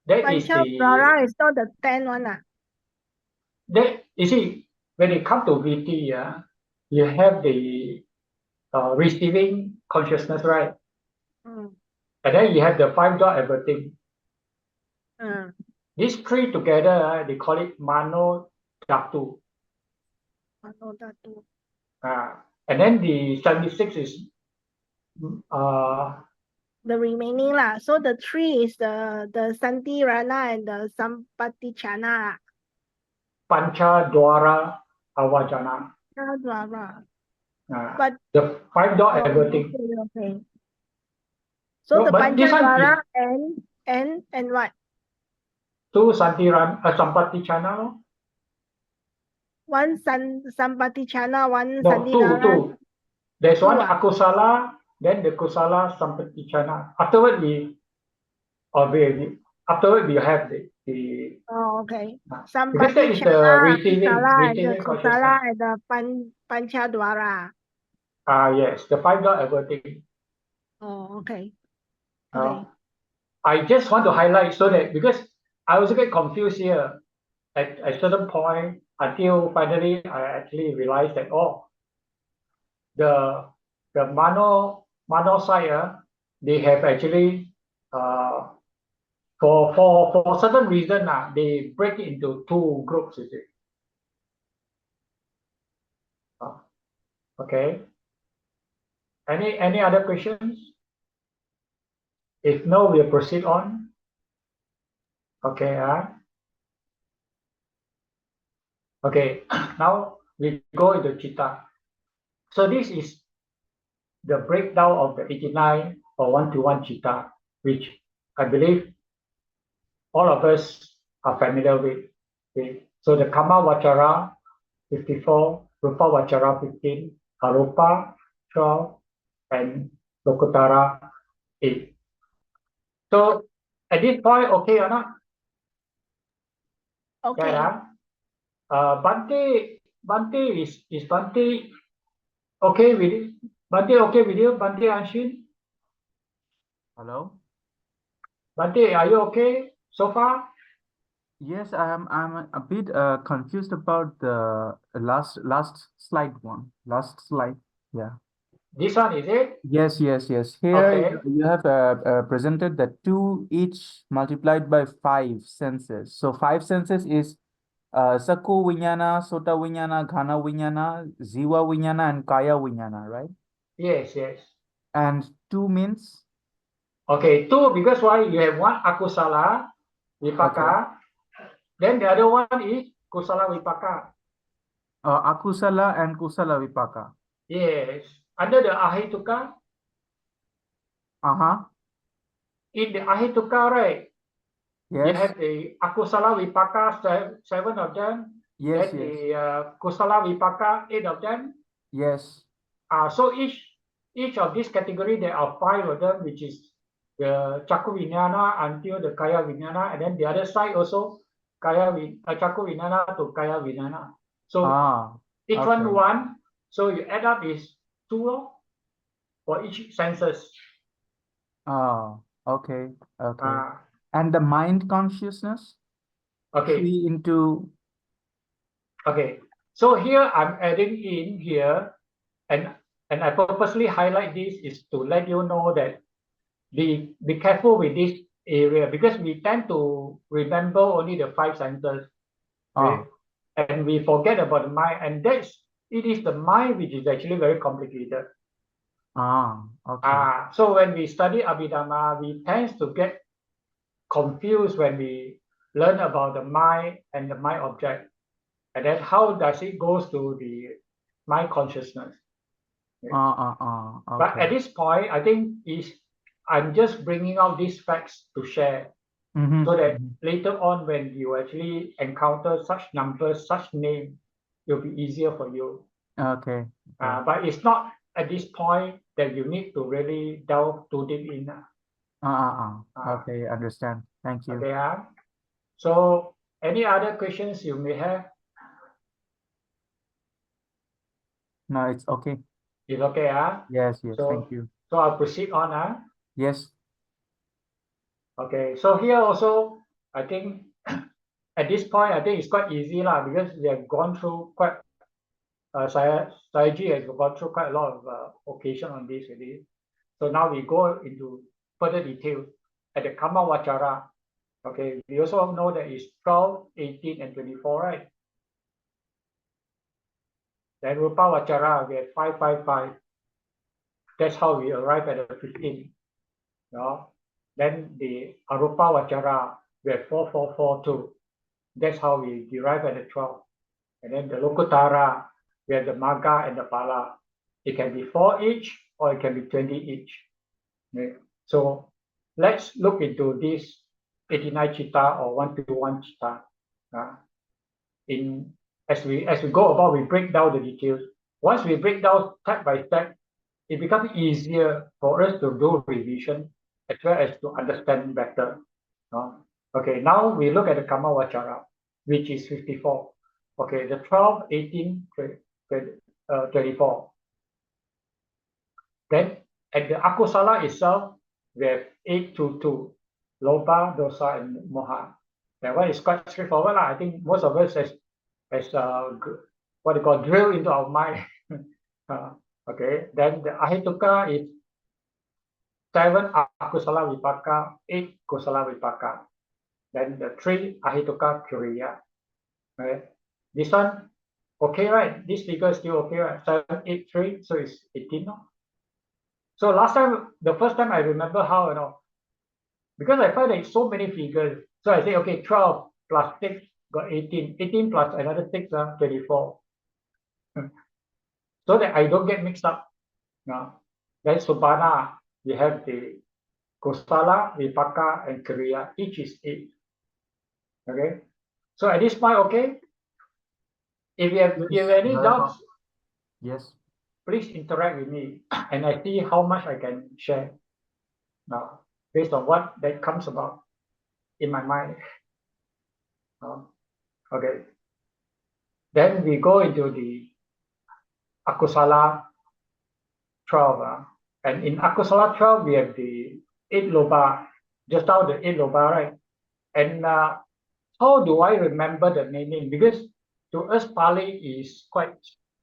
That is Pancha is not the 10 one. that, you see, when it comes to VT, you have the receiving consciousness, right? Mm. And then you have the 5-dot everything. Mm. These three together, they call it mano dhatu. Mano dhatu. And then the 76 is The remaining lah. So the 3 is the Santi Rana and the Sampatichana. pancha dwara awajana. But the 5-dot everything. Okay. So No, the but this one Panchadwara is and what? two sampatichana. One Sampatichana, one No, Sandidara. two. There's one Two, akusala, then the kusala sampatichana. Afterward we have the Oh, okay. because that is the Sampatichana, receiving the consciousness. Kusala and the Panchadwara. Yes, the 5-dot everything. Oh, okay. I just want to highlight so that, because I was a bit confused here at a certain point until finally I actually realized that, the mano side, they have actually for certain reason they break it into two groups, you see. Okay. Any other questions? If no, we'll proceed on. Okay. Okay. Now we go into Citta. So this is the breakdown of the 89 or 1-to-1 Citta, which I believe all of us are familiar with. Okay. So the Kama Vachara 54, Rupa Vachara 15, Arupa 12, and Lokutara 8. So at this point, okay or not? Okay. Yeah. Bante is Bante okay with it? Bante okay with you? Bante Anshin? Hello? Bante, are you okay so far? Yes, I'm a bit confused about the last slide one. Last slide. Yeah. This one is it? Yes. Here Okay. you have presented the 2 each multiplied by 5 senses. So 5 senses is Saku Vinyana, Sota Vinyana, Ghana Vinyana, Ziva Vinyana, and Kaya Vinyana, right? Yes. And 2 means? Okay, 2 because why? You have one akusala vipaka, then the other one is kusala vipaka. Akusala and Kusala Vipaka. Yes. Under the ahituka, in the Ahituka, right? You Yes, have the Akusala Vipaka, seven of them. yes, Then yes, the Kusala Vipaka, 8 of them. yes. So each of this category, there are 5 of them, which is the Caku Vijnana until the Kaya Vijnana, and then the other side also Caku Vijnana to Kaya Vijnana. So each Okay. one. So you add up is 2 for each senses. Okay, okay. Uh, And the mind consciousness, okay, 3 into, okay. So here I'm adding in here, and I purposely highlight this is to let you know that be careful with this area, because we tend to remember only the 5 senses, okay? And we forget about the mind, and it is the mind which is actually very complicated. okay. So when we study Abhidhamma, we tend to get confused when we learn about the mind and the mind object, and then how does it goes to the mind consciousness. But at Okay. this point, I think I'm just bringing out these facts to share, so that later on when you actually encounter such numbers, such name, it'll be easier for you. Okay. But it's not at this point that you need to really delve too deep in. Okay, understand. Thank you. Okay. So any other questions you may have? No, it's okay. It's okay. Yes, yes, So, thank you. so I'll proceed on. Yes. Okay. So here also, I think at this point, I think it's quite easy because we have gone through quite. Sayagyi has gone through quite a lot of occasion on this already. So now we go into further details at the Kamma Vachara. Okay, we also know that it's 12, 18, and 24, right? Then Rupa Vachara, we have 5, 5, 5. That's how we arrive at the 15. Then the Arupa Vachara, we have 4, 4, 4, 2. That's how we derive at the 12. And then the Lokutara, we have the Magga and the Pala. It can be 4 each, or it can be 20 each. Okay. So let's look into this 89 Citta or 121 Citta. As we go about, we break down the details. Once we break down step by step, it becomes easier for us to do revision as well as to understand better. Okay, now we look at the Kamma Vachara, which is 54. Okay, the 12, 18, 24. Then at the Akusala itself, we have 8 to 2, Loba, Dosa, and Moha. That one is quite straightforward. I think most of us has what they call drill into our mind. Okay, then the Ahituka is 7 Akusala Vipaka, 8 Kusala Vipaka. Then the 3 Ahituka Kriya. Okay, this one, okay, right? This figure is still okay, right? 7, 8, 3, so it's 18. No? So the first time I remember how, because I find that so many figures. So I say, okay, 12 plus 6 got 18. 18 plus another 6, 24. So that I don't get mixed up. Then Subhana, we have the Kusala, Vipaka, and Kriya. Each is 8. Okay. So at this point, okay. If you have any doubts, yes, please interact with me, and I see how much I can share now based on what that comes about in my mind. Okay. Then we go into the Akusala 12. And in Akusala 12, we have the 8 Loba, just now the 8 Loba, right? And how do I remember the naming? Because to us, Pali is quite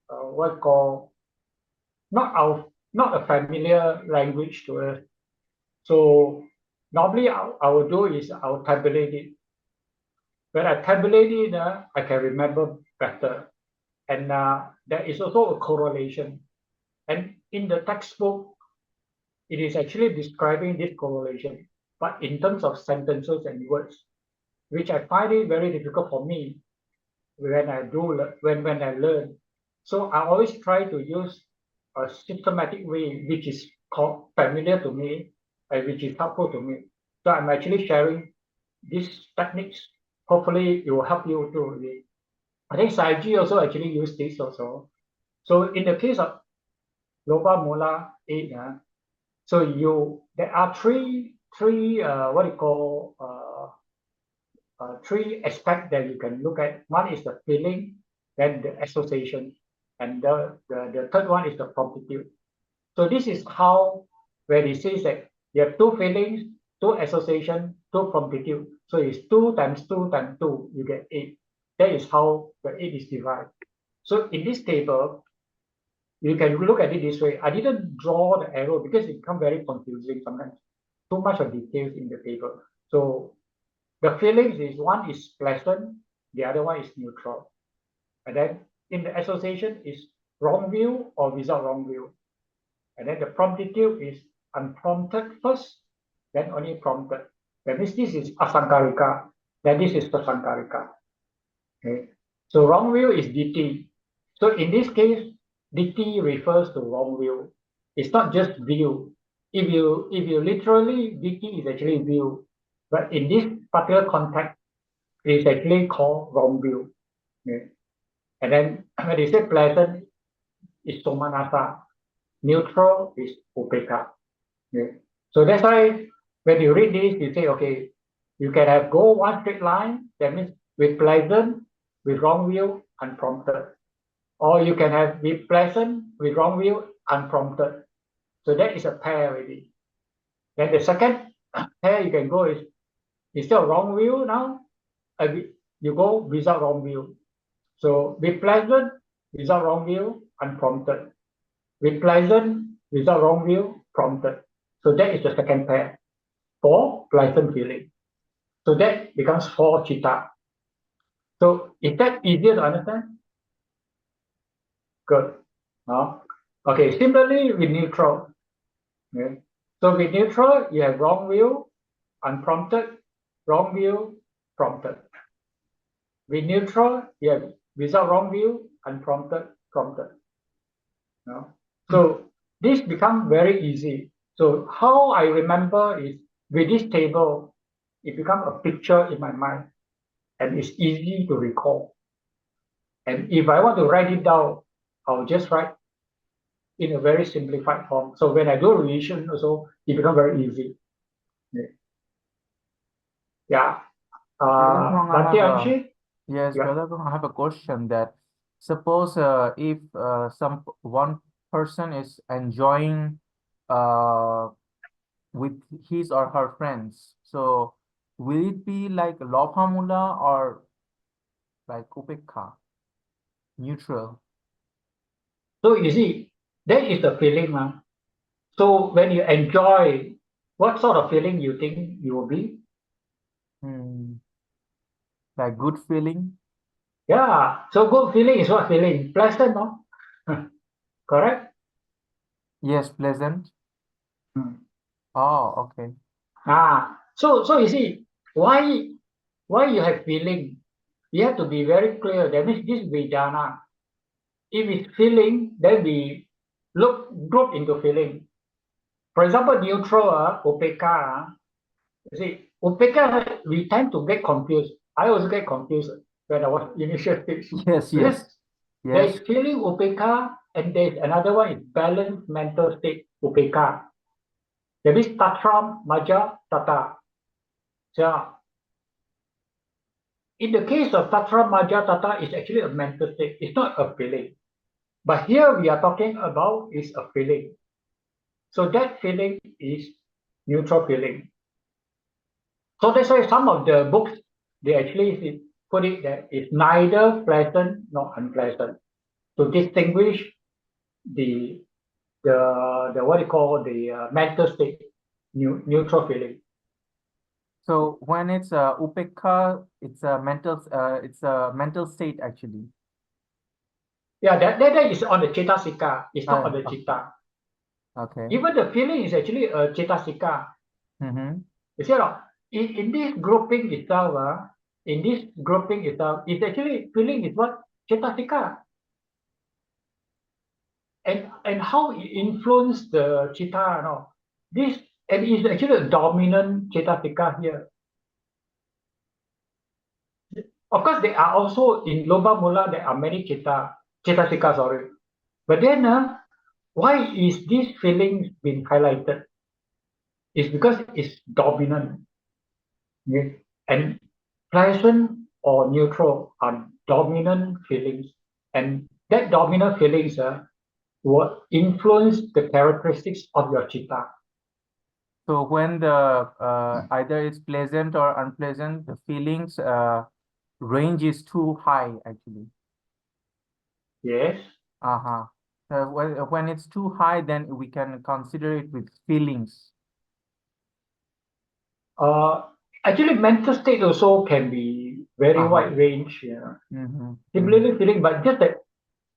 what call not a familiar language to us. So normally I will do is I will tabulate it. When I tabulate it, I can remember better. And there is also a correlation. And in the textbook, it is actually describing this correlation, but in terms of sentences and words, which I find it very difficult for me when I learn. So I always try to use a systematic way, which is familiar to me and which is helpful to me. So I'm actually sharing these techniques. Hopefully, it will help you too. I think Saiji also actually used this also. So in the case of Loba Mula 8, so there are three what you call three aspects that you can look at. One is the feeling, then the association, and the third one is the promptitude. So this is how, where it says that you have two feelings, two association, two promptitude. So it's 2 times 2 times 2, you get 8. That is how the 8 is derived. So in this table, you can look at it this way. I didn't draw the arrow because it becomes very confusing sometimes. Too much of details in the table. So the feelings is, one is pleasant, the other one is neutral. And then in the association is wrong view or without wrong view. And then the promptitude is unprompted first, then only prompted. That means this is asankarika, then this is sasankarika. Okay. So wrong view is DT. So in this case, DT refers to wrong view. It's not just view. If you literally, DT is actually view. But in this particular context, it is actually called wrong view. Okay. And then when they say pleasant, is somanasa. Neutral is upeka. Okay. So that's why when you read this, you say, okay, you can have go one straight line, that means with pleasant, with wrong view, unprompted. Or you can have with pleasant, with wrong view, unprompted. So that is a pair already. Then the second pair you can go is, instead of wrong view now, you go without wrong view. So with pleasant, without wrong view, unprompted. With pleasant, without wrong view, prompted. So that is the second pair for pleasant feeling. So that becomes 4 citta. So is that easier to understand? Good. Okay, similarly with neutral. Okay. So with neutral, you have wrong view, unprompted, wrong view, prompted. With neutral, you have without wrong view, unprompted, prompted. No? So this becomes very easy. So how I remember is with this table, it becomes a picture in my mind and it's easy to recall. And if I want to write it down, I'll just write in a very simplified form. So when I do revision also, it becomes very easy. Yeah. Bhante Amshi? Yes, Yeah. Brother Gong, I have a question that suppose if one person is enjoying with his or her friends, so will it be like Lobhamula or like Upekha, neutral? So you see, that is the feeling. So when you enjoy, what sort of feeling you think you will be? Like good feeling? Yeah. So good feeling is what feeling? Pleasant, no? Correct? Yes, pleasant. Oh, okay. So you see, why you have feeling? You have to be very clear. That means this Vijana. If it's feeling, then we group into feeling. For example, neutral, upeka. You see, upeka, we tend to get confused. I also get confused when I was initial stage. Yes, Because yes, there is yes. feeling upeka, and there's another one is balanced mental state upeka. That means tatra, maja, tata. So in the case of tatra, maja, tata, it's actually a mental state. It's not a feeling. But here we are talking about is a feeling. So that feeling is neutral feeling. So that's why some of the books, they actually put it that it's neither pleasant nor unpleasant to distinguish the what you call the mental state, neutral feeling. So when it's upekha, it's a mental state actually. Yeah, that is on the cetasika. It's not on the citta. Okay. Even the feeling is actually a cetasika. You see, in this grouping itself, it's actually feeling is what cetasika. And how it influence the citta, this and it's actually a dominant Cetasika here. Of course, there are also in Loba Mula, there are many Cetasika, sorry. But then, why is this feeling being highlighted? It's because it's dominant. Okay? And pleasant or neutral are dominant feelings. And that dominant feelings will influence the characteristics of your Citta. So when the either it's pleasant or unpleasant, the feelings range is too high actually. Yes. Uh-huh. When it's too high, then we can consider it with feelings. Actually, mental state also can be very wide range. Yeah. Similarly, feeling, but just that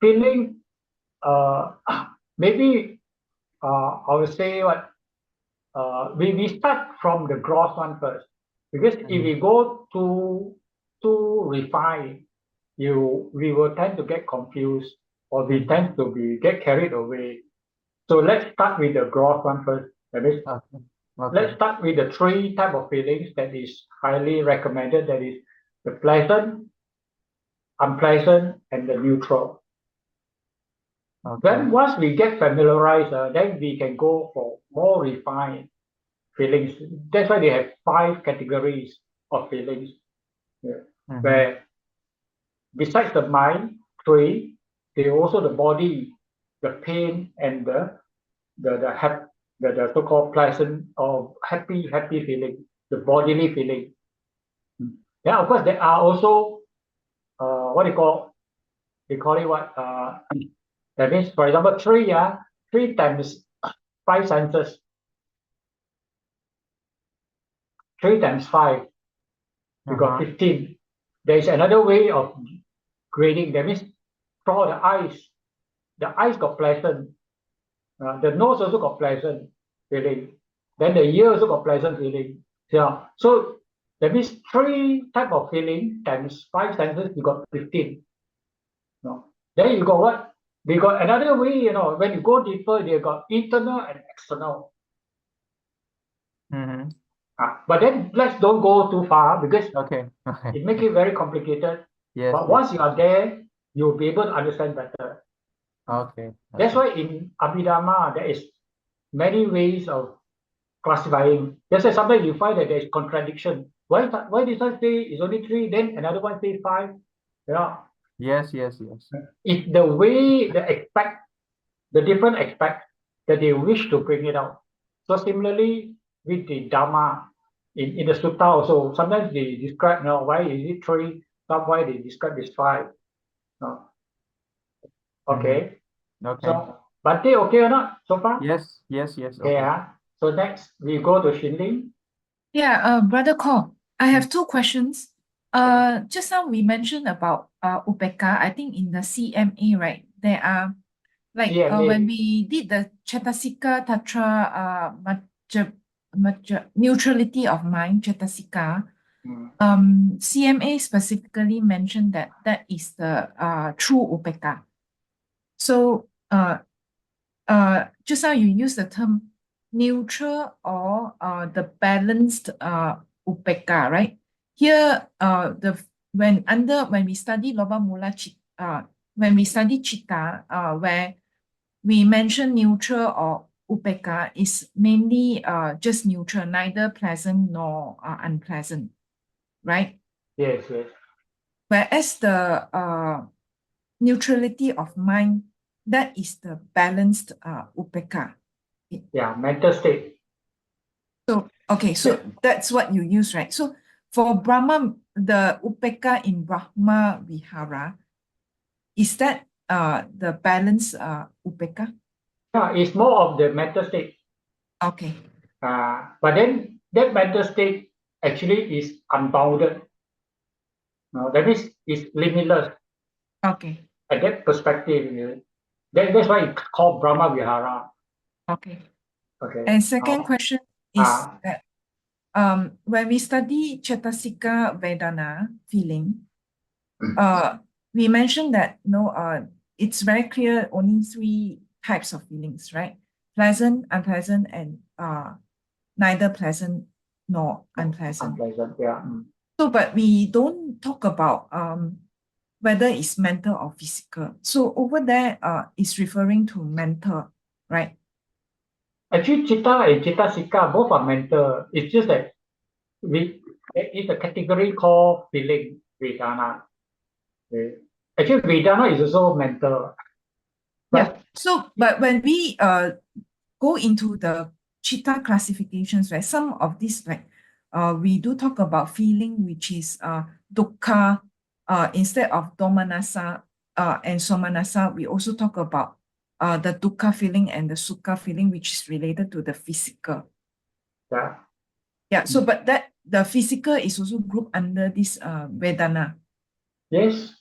feeling, maybe I would say what we start from the gross one first, because if we go too refined, we will tend to get confused, or we tend to get carried away. So let's start with the gross one first. That is, let's start with the 3 type of feelings that is highly recommended. That is the pleasant, unpleasant, and the neutral. Then once we get familiarized, then we can go for more refined feelings. That's why they have 5 categories of feelings. Yeah. Where besides the mind, 3, they also the body, the pain, and the so-called pleasant or happy feeling, the bodily feeling. Yeah, of course there are also what they call it what that means, for example, 3 times 5 senses. 3 times 5, you got 15. There is another way of grading. That means for the eyes got pleasant. The nose also got pleasant feeling. Then the ear also got pleasant feeling. Yeah. So that means 3 type of feeling times 5 senses, you got 15. No. Then you got what? We got another way, when you go deeper, you got internal and external. But then let's don't go too far, because it makes it very complicated. But once you are there, you'll be able to understand better. That's why in Abhidhamma, there is many ways of classifying. That's why sometimes you find that there is contradiction. Why this one say it's only 3, then another one say 5? Yeah. Yes. It's the way, the different aspect that they wish to bring it out. So similarly with the Dhamma, in the Sutta also, sometimes they describe, why is it 3, why they describe this 5. Okay. So, but they okay or not so far? Yes. Yeah. So next we go to Shinling. Yeah, Brother Ko, I have 2 questions. Just now we mentioned about Upeka. I think in the CMA, right? There are when we did the Cetasika Tatra neutrality of mind, Cetasika, CMA specifically mentioned that is the true Upeka. So just now you use the term neutral or the balanced Upeka, right? Here, when we study Loba Mula when we study Citta, where we mention neutral or Upeka is mainly just neutral, neither pleasant nor unpleasant, right? Yes. Whereas the neutrality of mind, that is the balanced Upeka. Yeah, mental state. So, so that's what you use, right? So for Brahma, the Upeka in Brahma Vihara, is that the balanced Upeka? Yeah, it's more of the mental state. Okay. But then that mental state actually is unbounded. That means it's limitless. Okay. At that perspective, that's why it's called Brahma Vihara. Okay. Okay. And second question is that when we study Cetasika Vedana feeling, we mentioned that it's very clear only 3 types of feelings, right? Pleasant, unpleasant, and neither pleasant nor unpleasant. Unpleasant, yeah. So, but we don't talk about whether it's mental or physical. So over there, it's referring to mental, right? Actually, Citta and Citta both are mental. It's just that it's a category called feeling, Vedana. Okay. Actually, Vedana is also mental. Yeah. But So, but when we go into the Citta classifications, right, some of these, like, we do talk about feeling, which is dukkha, instead of domanassa and somanassa, we also talk about the dukkha feeling and the sukha feeling, which is related to the physical. yeah, Yeah, so but that the physical is also grouped under this Vedana. yes,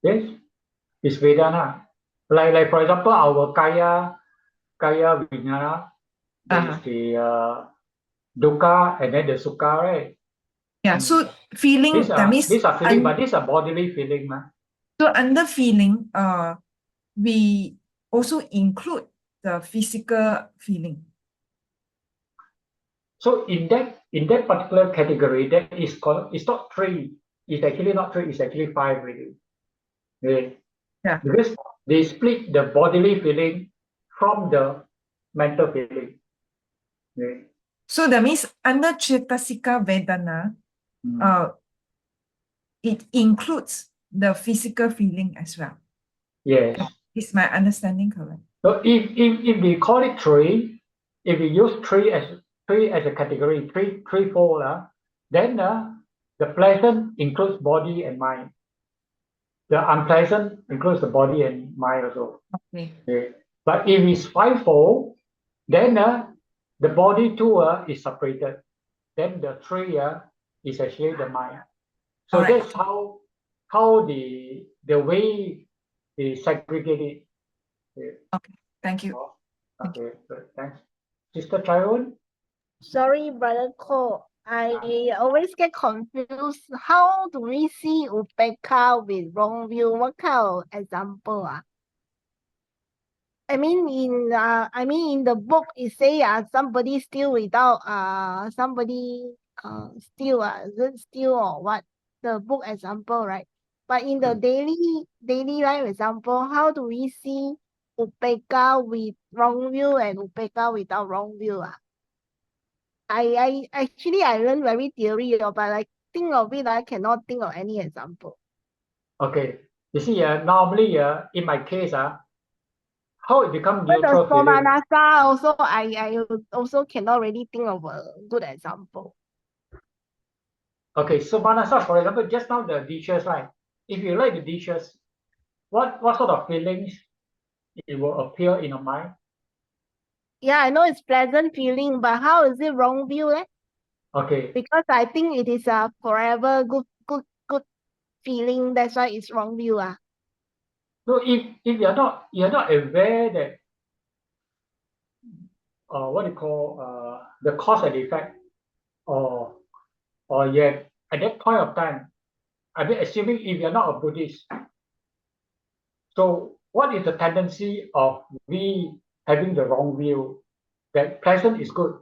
it's Vedana. Like for example, our kaya vijnana, there is the dukkha and then the sukha, right? Yeah, so feeling, that means these are feeling, but these are bodily feeling, ma. so under feeling, we also include the physical feeling. So in that particular category, that is called, it's not three. It's actually not three. It's actually five really. Okay. Yeah. Because they split the bodily feeling from the mental feeling. Okay. So that means under Cetasika Vedana, it includes the physical feeling as well. Yes. Is my understanding correct? So if we call it three, if we use three as a category, threefold, then the pleasant includes body and mind. The unpleasant includes the body and mind also. Okay. Okay. But if it's fivefold, then the body too is separated. Then the three is actually the mind. So All right. that's how the way they segregate it. Okay. Thank you. Okay, good. Thanks. Sister Tyrone? Sorry, Brother Cole. I always get confused. How do we see Upeka with wrong view? What kind of example? I mean in the book it say somebody steal without somebody steal is it steal or what? The book example, right? But in the daily life example, how do we see Upeka with wrong view and Upeka without wrong view? I actually I learned very theory, but I think of it, I cannot think of any example. Okay. You see, normally in my case, how it becomes But the neutral feeling. Somanasa also I also cannot really think of a good example. Okay, so Manasa, for example, just now the dishes, right? If you like the dishes, what sort of feelings it will appear in your mind? Yeah, I know it's pleasant feeling, but how is it wrong view? Okay. Because I think it is a forever good feeling. That's why it's wrong view. So if you're not aware that what you call the cause and effect, or yet at that point of time, I mean, assuming if you're not a Buddhist, so what is the tendency of we having the wrong view that pleasant is good,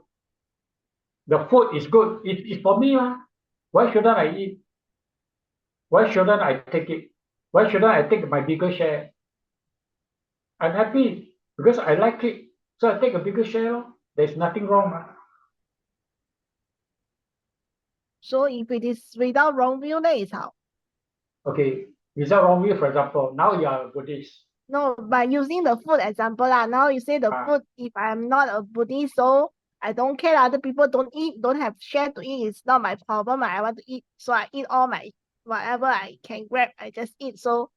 the food is good, it's for me, why shouldn't I eat? Why shouldn't I take it? Why shouldn't I take my bigger share? I'm happy because I like it, so I take a bigger share. There's nothing wrong. So if it is without wrong view, that is how. Okay, without wrong view, for example, now you are a Buddhist. No, by using the food example now you say the food, if I'm not a Buddhist, so I don't care other people don't eat, don't have share to eat, it's not my problem. I want to eat, so I eat all my whatever I can grab, I just eat. So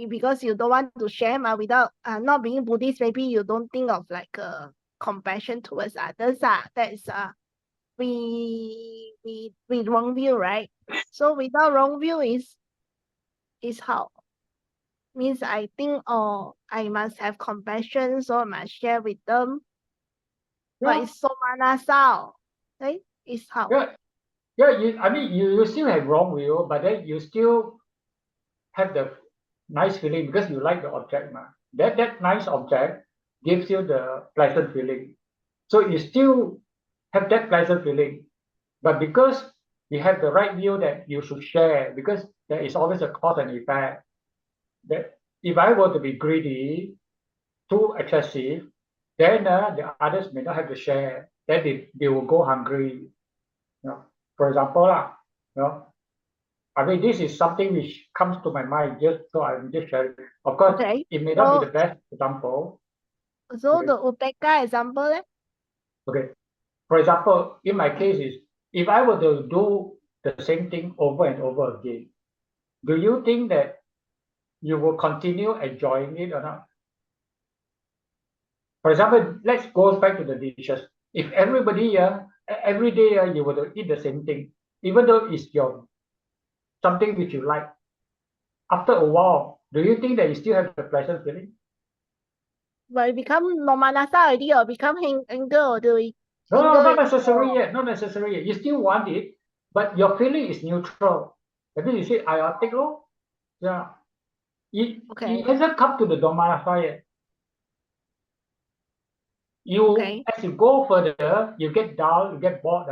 because you don't want to share without not being Buddhist, maybe you don't think of like compassion towards others. That is we wrong view, right? So without wrong view is how? Means I think, oh, I must have compassion, so I must share with them. But Yeah. it's so manasao, right? It's how? Yeah. I mean, you still have wrong view, but then you still have the nice feeling because you like the object, That nice object gives you the pleasant feeling. So you still have that pleasant feeling. But because you have the right view that you should share, because there is always a cause and effect, that if I were to be greedy, too excessive, then the others may not have to share. Then they will go hungry. For example, I mean, this is something which comes to my mind, just so I'm just sharing. Of course, Okay. it may not be the best example. So Okay. the upeka example, Okay. For example, in my case is, if I were to do the same thing over and over again, do you think that you will continue enjoying it or not? For example, let's go back to the dishes. If everybody every day you were to eat the same thing, even though it's something which you like, after a while, do you think that you still have the pleasant feeling? but it become nomanasa already or become anger or do we? No, not necessary yet. Not necessary yet. You still want it, but your feeling is neutral. That means you say, I take low. Yeah. It hasn't come to the domanasa yet. As you go further, you get dull, you get bored.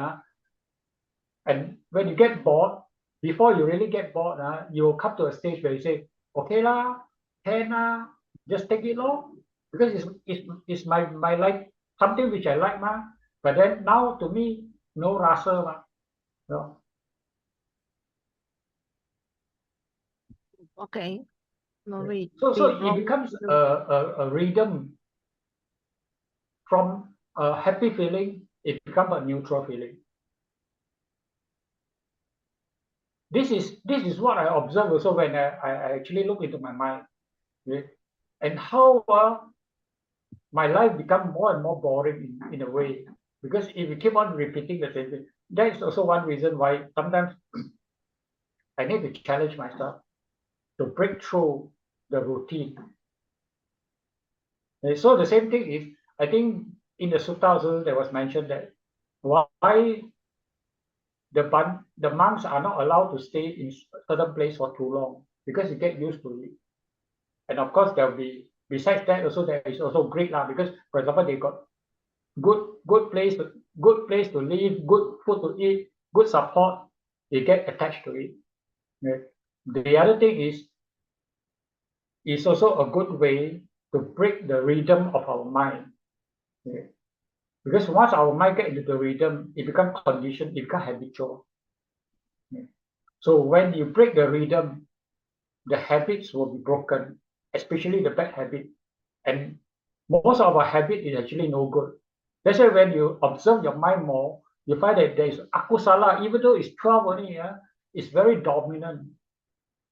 And when you get bored, before you really get bored, you will come to a stage where you say, okay lah, can just take it low. Because it's my like something which I like, ma. But then now to me, no rasa, ma. No. Okay. No read. So it becomes a rhythm. From a happy feeling, it becomes a neutral feeling. This is what I observe also when I actually look into my mind, and how my life become more and more boring in a way, because if you keep on repeating the same thing, that is also one reason why sometimes I need to challenge myself to break through the routine. And so the same thing is, I think in the sutta also there was mentioned that why the monks are not allowed to stay in a certain place for too long, because you get used to it. And of course, there will be, besides that also, there is also great lah, because for example, they got good place to live, good food to eat, good support, they get attached to it. The other thing is, it's also a good way to break the rhythm of our mind. Because once our mind gets into the rhythm, it becomes conditioned, it becomes habitual. So when you break the rhythm, the habits will be broken, especially the bad habit. And most of our habit is actually no good. That's why when you observe your mind more, you find that there is akusala, even though it's 12 only, it's very dominant.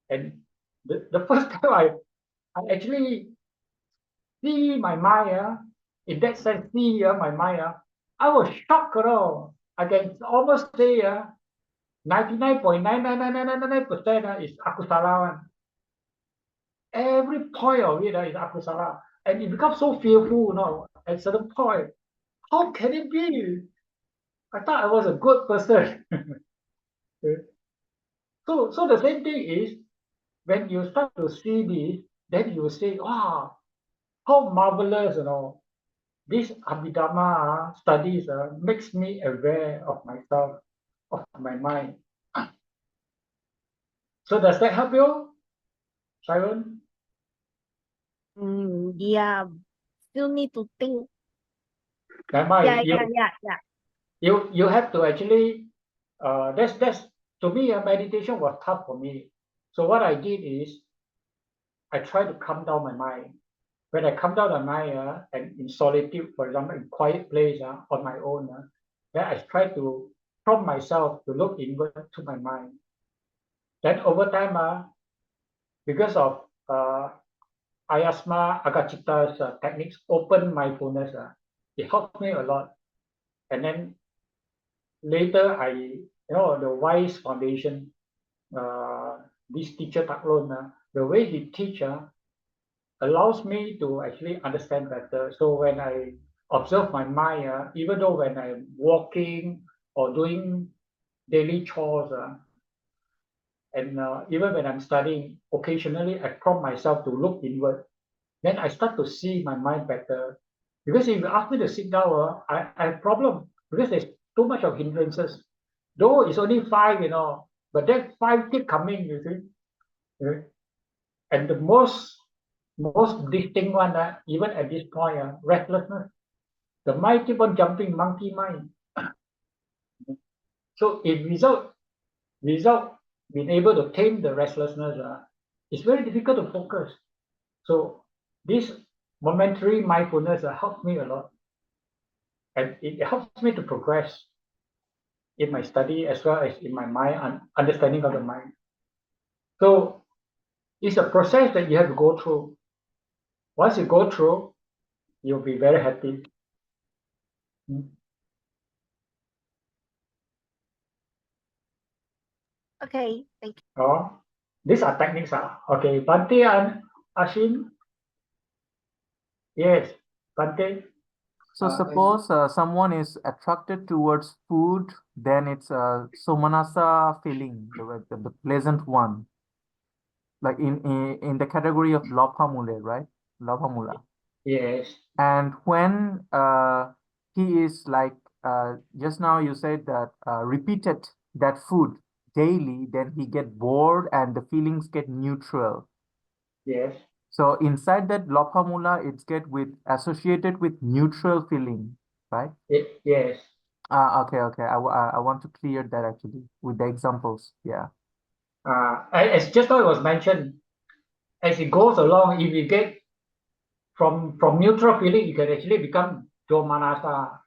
And the first time I actually see my mind, in that sense, see my mind, I was shocked. I can almost say 99.99999% is akusala. Every point of it is akusala. And it becomes so fearful, at a certain point. How can it be? I thought I was a good person. So the same thing is, when you start to see this, then you will say, wow, how marvelous, this Abhidhamma studies makes me aware of myself, of my mind. So does that help you, Sharon? Yeah. Still need to think. Yeah. You have to actually, that's to me, meditation was tough for me. So what I did is, I try to calm down my mind. When I calm down my mind, and in solitude, for example, in quiet place on my own, then I try to prompt myself to look inward to my mind. Then over time, because of Ayasma Aggacitta's techniques, open mindfulness, it helped me a lot. And then later, the Wise Foundation, this teacher Taklon, the way he teaches allows me to actually understand better. So when I observe my mind, even though when I'm walking or doing daily chores, and even when I'm studying, occasionally I prompt myself to look inward. Then I start to see my mind better. Because if you ask me to sit down, I have a problem, because there's too much of hindrances. Though it's only 5, but that 5 keep coming, you see. And the most distinct one, even at this point, restlessness. The mind keep on jumping, monkey mind. So it without being able to tame the restlessness, it's very difficult to focus. So this momentary mindfulness helps me a lot. And it helps me to progress in my study as well as in my mind and understanding of the mind. So it's a process that you have to go through. Once you go through, you'll be very happy. Okay, thank you. Oh, these are techniques. Okay, Bante and Ashin. Yes, Bante. So suppose someone is attracted towards food, then it's a somanasa feeling, the pleasant one, like in the category of lobhamula, right? Lobhamula. Yes. And when he is like just now you said that repeated that food daily, then he get bored and the feelings get neutral. Yes. So inside that lobhamula, it's get associated with neutral feeling, right? Yes. Okay. I want to clear that actually with the examples. Yeah. As just now it was mentioned, as it goes along, if you get from neutral feeling, you can actually become domanasa.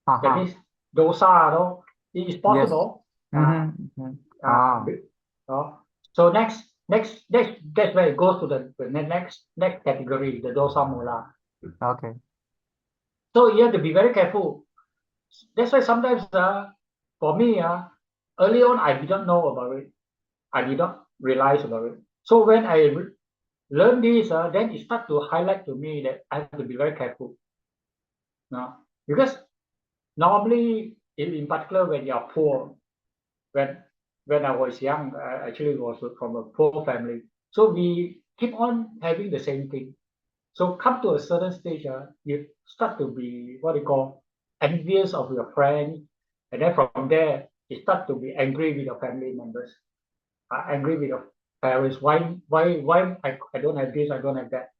That means dosa, no? It is possible. So that's where it goes to the next category, the dosa mula. Okay. So you have to be very careful. That's why sometimes for me, early on I didn't know about it. I did not realize about it. So when I learned this, then it started to highlight to me that I have to be very careful. Because normally, in particular, when you are poor, when I was young, I actually was from a poor family. So we keep on having the same thing. So come to a certain stage, you start to be what you call envious of your friends, and then from there you start to be angry with your family members, angry with your parents. Why I don't have this, I don't have that.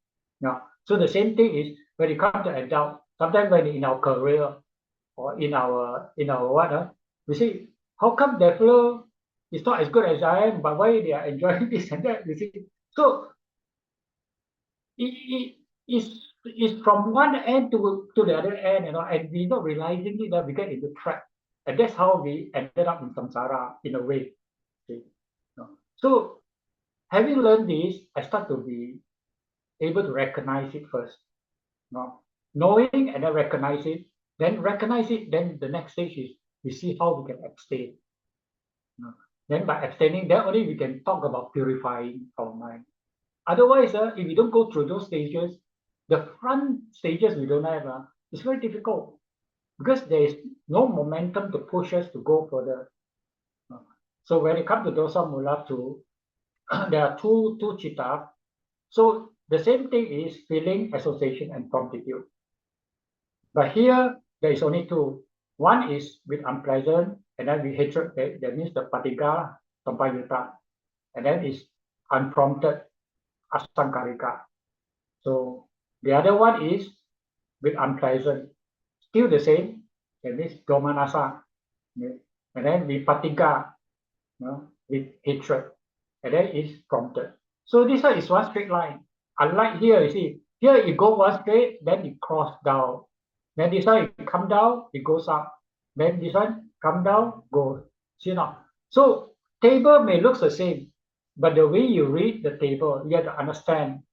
So the same thing is when you come to adult. Sometimes when in our career or in our what, we say, how come that fellow is not as good as I am, but why they are enjoying this and that? You see, so it's from one end to the other end, and we're not realizing it, that we get into trap, and that's how we ended up in samsara in a way. See? So having learned this, I start to be able to recognize it first. Knowing and then recognize it, then the next stage is we see how we can abstain. Then by abstaining, then only we can talk about purifying our mind. Otherwise, if we don't go through those stages, the front stages we don't have, it's very difficult because there is no momentum to push us to go further. So when it comes to dosa mula 2, there are two citta. So the same thing is feeling, association, and promptitude. But here there is only 2. One is with unpleasant, and then with hatred. That means the patiga, sampayutta, and then is unprompted, asankarika. So the other one is with unpleasant, still the same. That means domanasa, and then with patiga, with hatred, and then is prompted. So this one is one straight line. Unlike here, you see, here it go one straight, then it cross down. Then this one it come down, it goes up. Then this one come down, goes. See now. So table may look the same, but the way you read the table, you have to understand.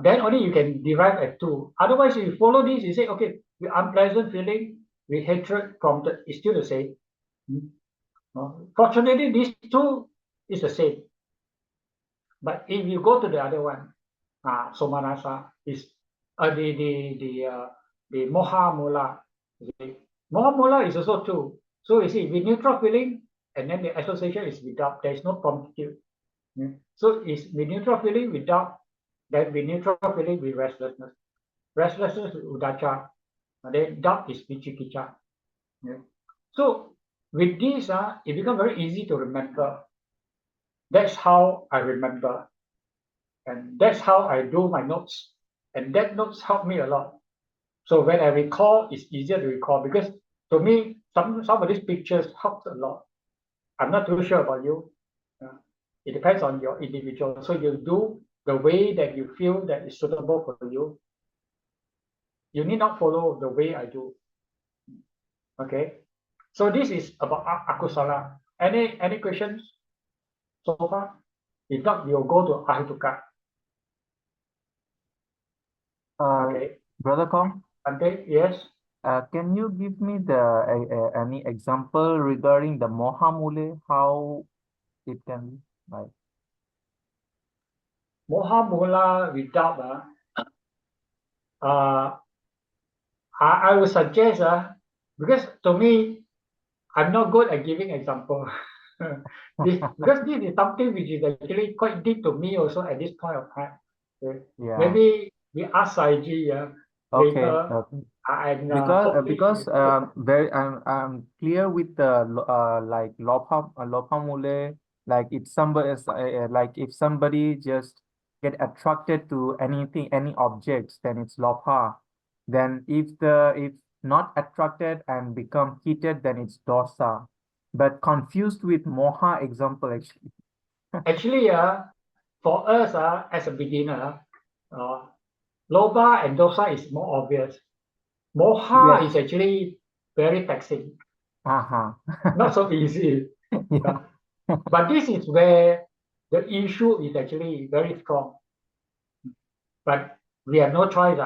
Then only you can derive a 2. Otherwise, if you follow this, you say, okay, with unpleasant feeling, with hatred prompted, it's still the same. Fortunately, these 2 is the same. But if you go to the other one, somanasa is the moha mula. Moha mula is also 2. So you see, with neutral feeling, and then the association is without. There is no promptitude. So it's with neutral feeling without. Then with neutral feeling with restlessness. Restlessness is udacha. And then doubt is vichikicha. So with this, it becomes very easy to remember. That's how I remember. And that's how I do my notes. And that notes help me a lot. So when I recall, it's easier to recall because to me, some of these pictures helps a lot. I'm not too sure about you. It depends on your individual. So you do the way that you feel that is suitable for you. You need not follow the way I do. Okay. So this is about akusala. Any questions so far? If not, we'll go to ahituka. Okay. Brother Kong, Ante, yes. can you give me any example regarding the mohamule, how it can be like? Moha mula without I would suggest because to me I'm not good at giving example. Because this is something which is actually quite deep to me also at this point of time. Okay. Yeah. Maybe we ask Saiji Okay. later. Okay. And Because I'm clear with the like lopamule, like if somebody is like if somebody just get attracted to anything, any objects, then it's lopa. Then if not attracted and become heated, then it's dosa. But confused with moha example actually. actually for us as a beginner, loba and dosa is more obvious. Moha Yes. is actually very taxing, not so easy. Yeah. But this is where the issue is actually very strong. But we have no choice.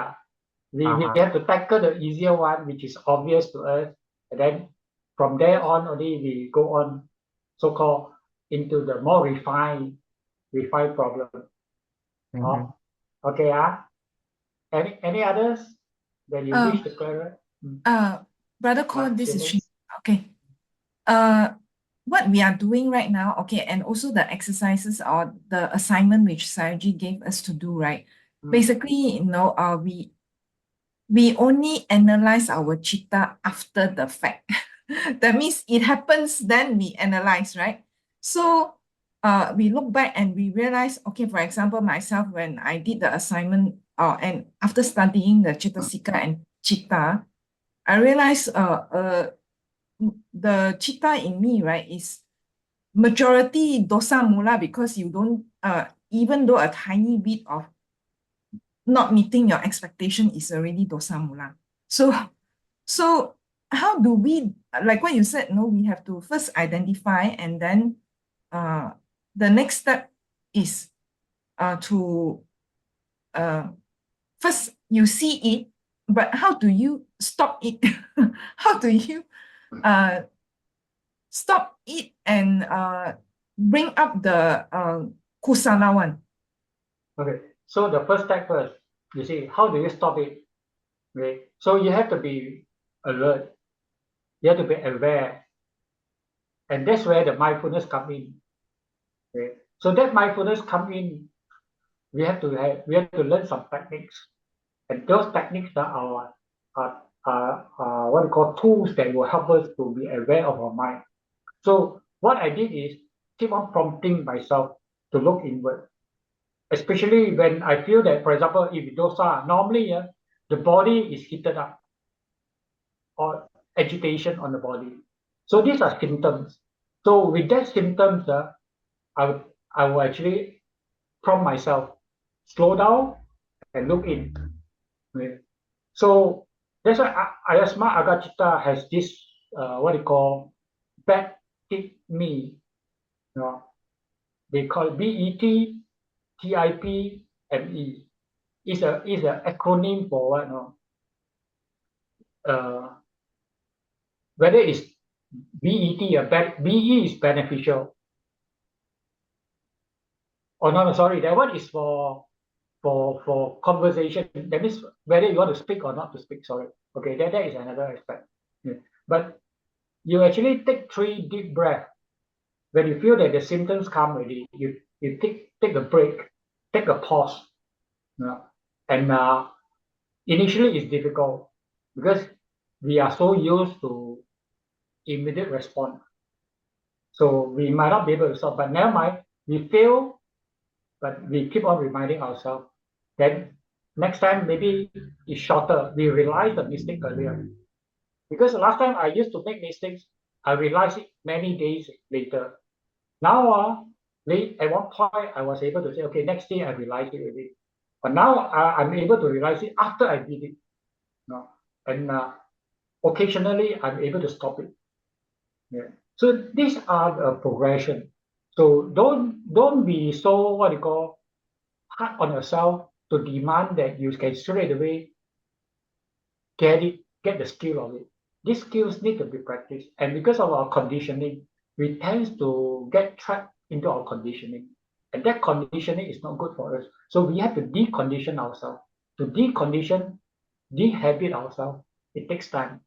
We have to tackle the easier one, which is obvious to us. And then from there on, only we go on so-called into the more refined problem. Mhm. Okay. Any others that you wish to clarify? Brother Cole, this is Shanice? okay. What we are doing right now, okay, and also the exercises or the assignment which Saji gave us to do, right? Basically, we only analyze our citta after the fact. That means it happens, then we analyze, right? So we look back and we realize, okay, for example, myself, when I did the assignment and after studying the Cittasika and Citta, I realized the Citta in me, right, is majority dosa mula because you don't, even though a tiny bit of not meeting your expectation is already dosa mula. So how do we, like what you said, no, we have to first identify and then the next step is to first you see it, but how do you stop it? How do you stop it and bring up the kusala one? Okay. So the first step first, you see, how do you stop it? Okay. So you have to be alert. You have to be aware. And that's where the mindfulness come in. Okay. So that mindfulness come in, we have to learn some techniques. And those techniques are what we call tools that will help us to be aware of our mind. So what I did is keep on prompting myself to look inward. Especially when I feel that, for example, if dosa, normally the body is heated up or agitation on the body. So these are symptoms. So with that symptoms, I will actually prompt myself, slow down and look in. Okay. So that's why Ayasma Aggacara has this what they call bet tip me. You know, they call it BETTIPME. Is a acronym for what? No? Whether it's BET or BE is beneficial. Oh no, sorry, that one is for conversation. That means whether you want to speak or not to speak. Sorry. Okay, that is another aspect. Yeah. But you actually take 3 deep breaths. When you feel that the symptoms come already, you take a break, take a pause. And initially it's difficult because we are so used to immediate response. So we might not be able to solve, but never mind, we fail, but we keep on reminding ourselves. Then next time maybe it's shorter. We realize the mistake earlier. Because the last time I used to make mistakes, I realized it many days later. Now, at one point, I was able to say, okay, next day I realized it already. But now I'm able to realize it after I did it. And occasionally I'm able to stop it. Yeah. So these are the progression. So don't be so what you call hard on yourself to demand that you can straight away get the skill of it. These skills need to be practiced, and because of our conditioning, we tend to get trapped into our conditioning, and that conditioning is not good for us. So we have to decondition ourselves. To decondition, dehabit ourselves, it takes time,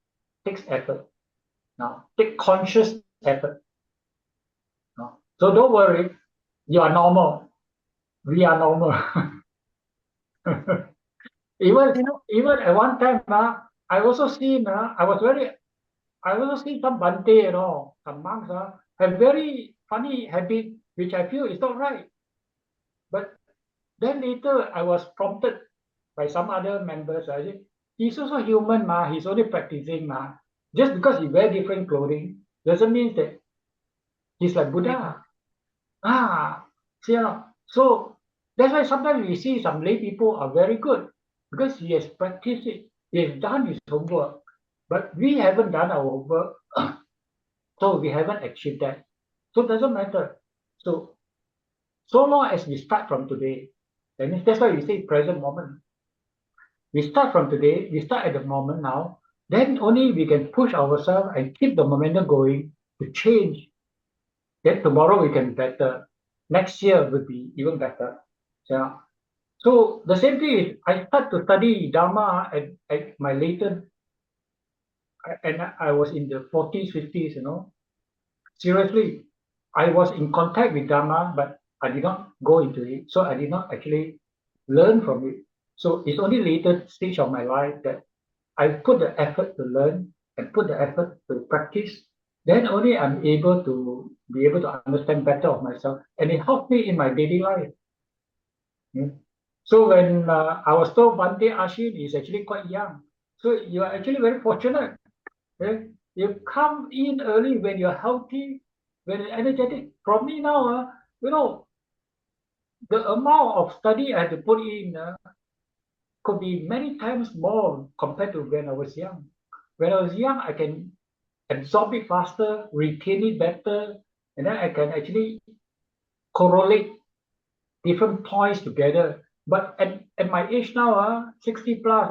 takes effort. Now, take conscious effort. Now, so don't worry, you are normal. We are normal. Even at one time, I also see, I also see some Bante, some monks have very funny habit, which I feel is not right. But then later I was prompted by some other members. I said, he's also human, he's only practicing. Just because he wears different clothing doesn't mean that he's like Buddha. So that's why sometimes we see some lay people are very good because he has practiced it, he has done his homework, but we haven't done our homework, so we haven't achieved that. So it doesn't matter. So long as we start from today, and that's why we say present moment. We start from today, we start at the moment now, then only we can push ourselves and keep the momentum going to change. Then tomorrow we can be better. Next year will be even better. Yeah. So the same thing is, I start to study Dharma at my later, and I was in the 40s, 50s, Seriously, I was in contact with Dharma, but I did not go into it. So I did not actually learn from it. So it's only later stage of my life that I put the effort to learn and put the effort to practice. Then only I'm able to understand better of myself, and it helped me in my daily life. So when I was told Bante Ashin is actually quite young, so you are actually very fortunate. You come in early when you're healthy, when you're energetic. From me now, the amount of study I had to put in could be many times more compared to when I was young. When I was young, I can absorb it faster, retain it better, and then I can actually correlate different points together. But at my age now, 60 plus,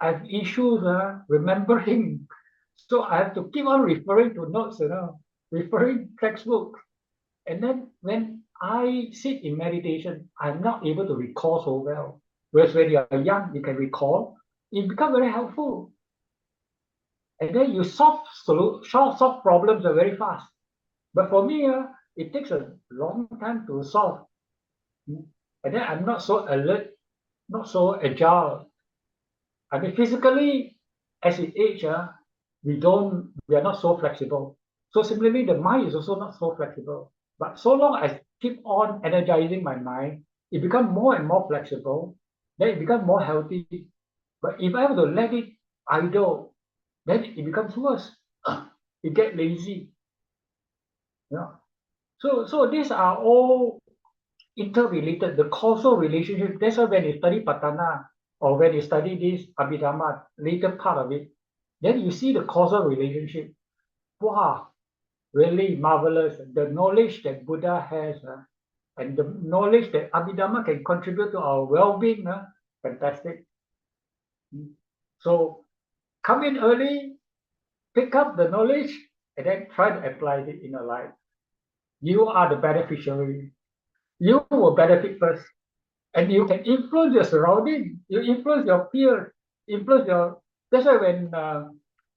I have issues remembering. So I have to keep on referring to notes, referring textbook. And then when I sit in meditation, I'm not able to recall so well. Whereas when you are young, you can recall. It becomes very helpful. And then you solve problems very fast. But for me, it takes a long time to solve. And then I'm not so alert, not so agile. I mean, physically, as we age, we are not so flexible. So similarly, the mind is also not so flexible. But so long as I keep on energizing my mind, it becomes more and more flexible. Then it becomes more healthy. But if I have to let it idle, then it becomes worse. It gets lazy. So these are all interrelated, the causal relationship. That's why when you study Patana or when you study this Abhidhamma, later part of it, then you see the causal relationship. Wow, really marvelous. The knowledge that Buddha has and the knowledge that Abhidhamma can contribute to our well-being, fantastic. So come in early, pick up the knowledge, and then try to apply it in your life. You are the beneficiary. You will benefit first. And you can influence your surrounding. You influence your peers. That's why when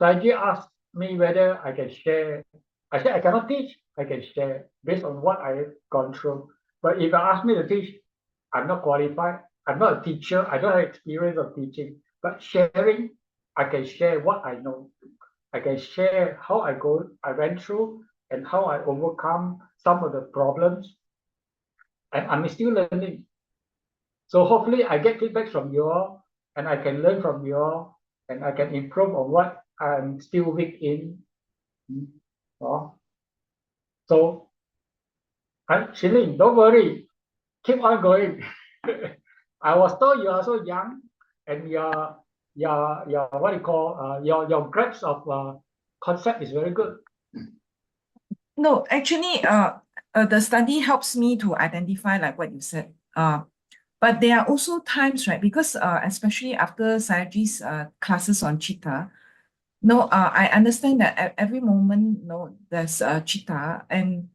Saji asked me whether I can share, I said I cannot teach, I can share based on what I've gone through. But if I ask me to teach, I'm not qualified. I'm not a teacher. I don't have experience of teaching. But sharing, I can share what I know. I can share how I went through and how I overcome some of the problems, and I'm still learning. So hopefully I get feedback from you all, and I can learn from you all, and I can improve on what I'm still weak in. So, Shilin, don't worry, keep on going. I was told you are so young, and your what you call your grasp of concept is very good. No, actually, the study helps me to identify like what you said. But there are also times, right? Because especially after Sayaji's classes on Citta, I understand that at every moment, there's a Citta. And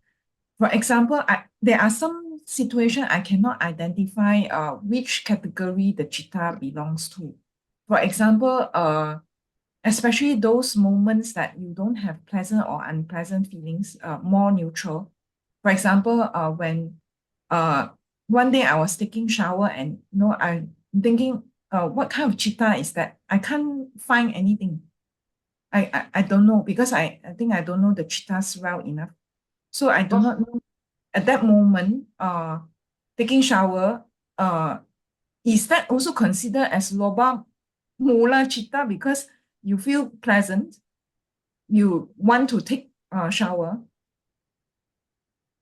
for example, there are some situation I cannot identify which category the Citta belongs to. For example, especially those moments that you don't have pleasant or unpleasant feelings, more neutral. For example, when one day I was taking shower and I'm thinking, what kind of Citta is that? I can't find anything. I don't know, because I think I don't know the Cittas well enough. So I do not know at that moment, taking shower, is that also considered as loba mula Citta, because you feel pleasant, you want to take a shower?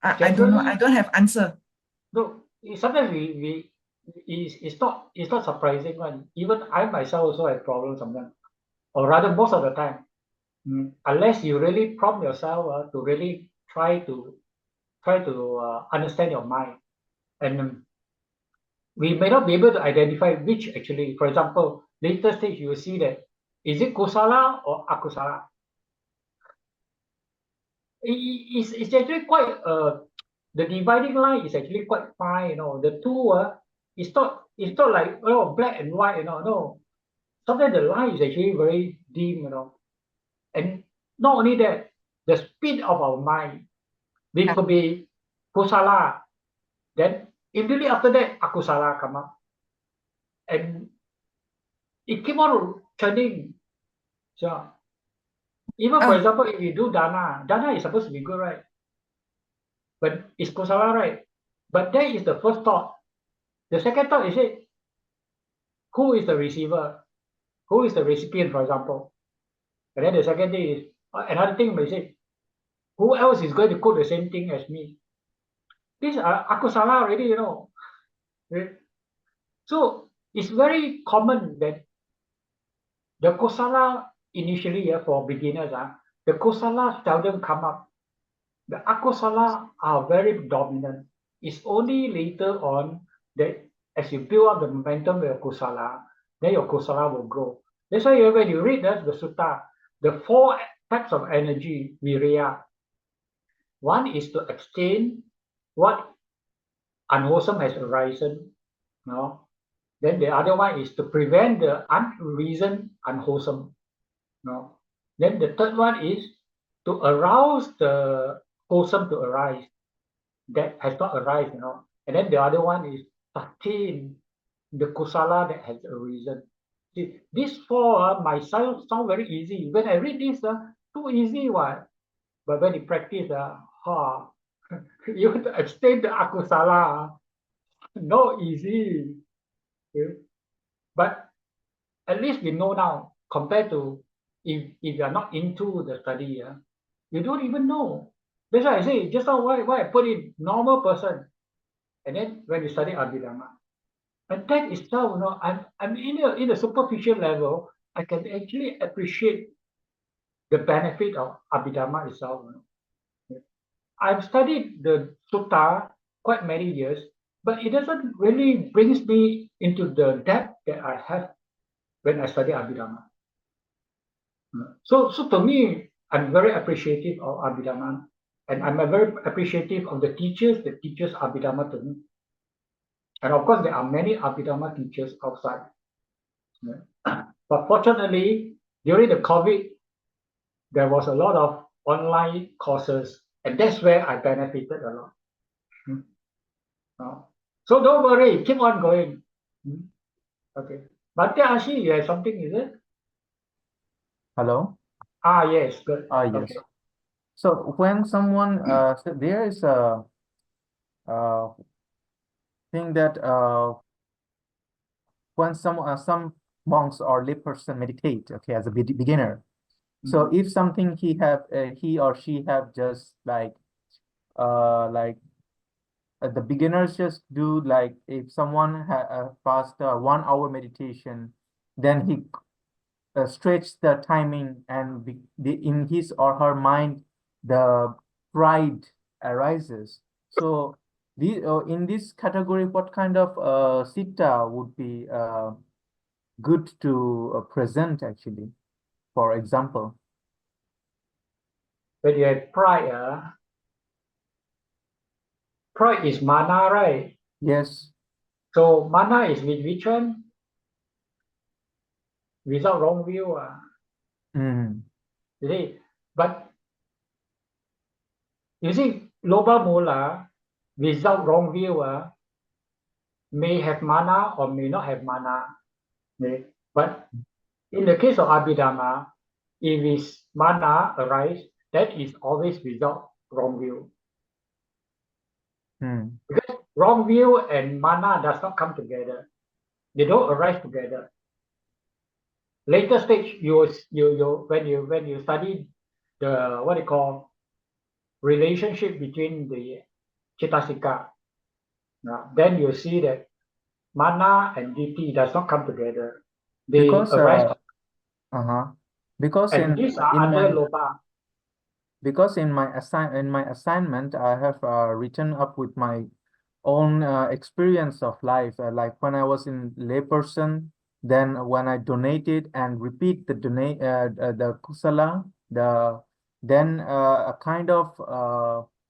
I don't know. I don't have answer. No, sometimes it's not surprising one. Even I myself also have problems sometimes, or rather most of the time. Unless you really prompt yourself to really try to understand your mind, and we may not be able to identify which actually. For example, later stage you will see that is it kusala or akusala. It's actually quite the dividing line is actually quite fine. The two it's not like black and white. No, sometimes the line is actually very dim. And not only that, the speed of our mind, we could be kusala, then immediately after that akusala come up, and it keep on turning. So even for example, if you do dana is supposed to be good, right? But it's kusala, right? But that is the first thought. The second thought is it, who is the receiver? Who is the recipient, for example? And then the second thing is another thing may say, who else is going to cook the same thing as me? These are akusala already, Right? So it's very common that the kusala initially for beginners, the kusala seldom come up. The akusala are very dominant. It's only later on that as you build up the momentum of your kusala, then your kusala will grow. That's why when you read the sutta, the 4 types of energy, virya. One is to abstain what unwholesome has arisen. Then the other one is to prevent the unreasoned unwholesome. Then the third one is to arouse the wholesome to arise that has not arisen. And then the other one is sustain the kusala that has arisen. See, these 4 might sound very easy. When I read this, too easy one. But when you practice, you have to abstain the akusala. Not easy. Okay? But at least we know now, compared to if you are not into the study, you don't even know. That's why I say, just now why I put in normal person. And then when you study Abhidhamma, and that itself, I'm in a superficial level, I can actually appreciate the benefit of Abhidhamma itself. I've studied the sutta quite many years, but it doesn't really brings me into the depth that I have when I study Abhidhamma. So to me, I'm very appreciative of Abhidhamma, and I'm very appreciative of the teachers that teaches Abhidhamma to me. And of course, there are many Abhidhamma teachers outside. But fortunately, during the COVID, there was a lot of online courses, and that's where I benefited a lot. So don't worry, keep on going. Okay. Bhante Ashi, you have something, is it? Hello? Yes, good. Yes. Okay. So when someone, so there is a thing that when some monks or layperson meditate, okay, as a beginner. So if something he or she have just like the beginners just do, like if someone passed 1 hour meditation, then he stretch the timing, and in his or her mind the pride arises. So in this category, what kind of citta would be good to present actually, for example? When you have pride, pride is mana, right? Yes. So mana is with which one? Without wrong view. Mm. You see, but you see, loba mula without wrong view may have mana or may not have mana. Okay? But in the case of Abhidhamma, if is mana arise, that is always without wrong view. Mm. Because wrong view and mana does not come together. They don't arise together. Later stage, when you study the what you call relationship between the Cittasika, then you see that mana and ditti does not come together. They Because arise, because and these are in under my loba. because in my assignment I have written up with my own experience of life, like when I was in layperson, then when I donated and repeat the kusala, then a kind of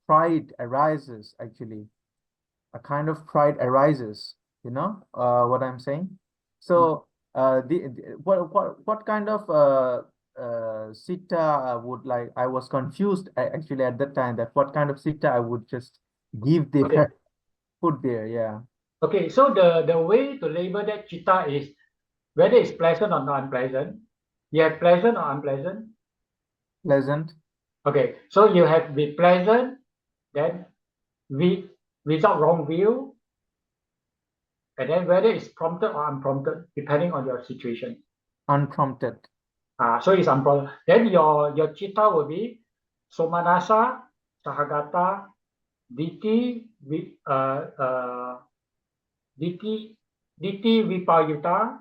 pride arises actually. A kind of pride arises, you know what I'm saying? So what kind of citta would, like, I was confused actually at that time, that what kind of citta I would just give there, Okay. put there, yeah. Okay, so the way to label that citta is whether it's pleasant or not unpleasant. You have pleasant or unpleasant. Pleasant. Okay, so you have be pleasant, then without wrong view, and then whether it's prompted or unprompted, depending on your situation. Unprompted. So it's unprompted. Then your citta will be somanasa, sahagata, ditti, ditti vipayuta,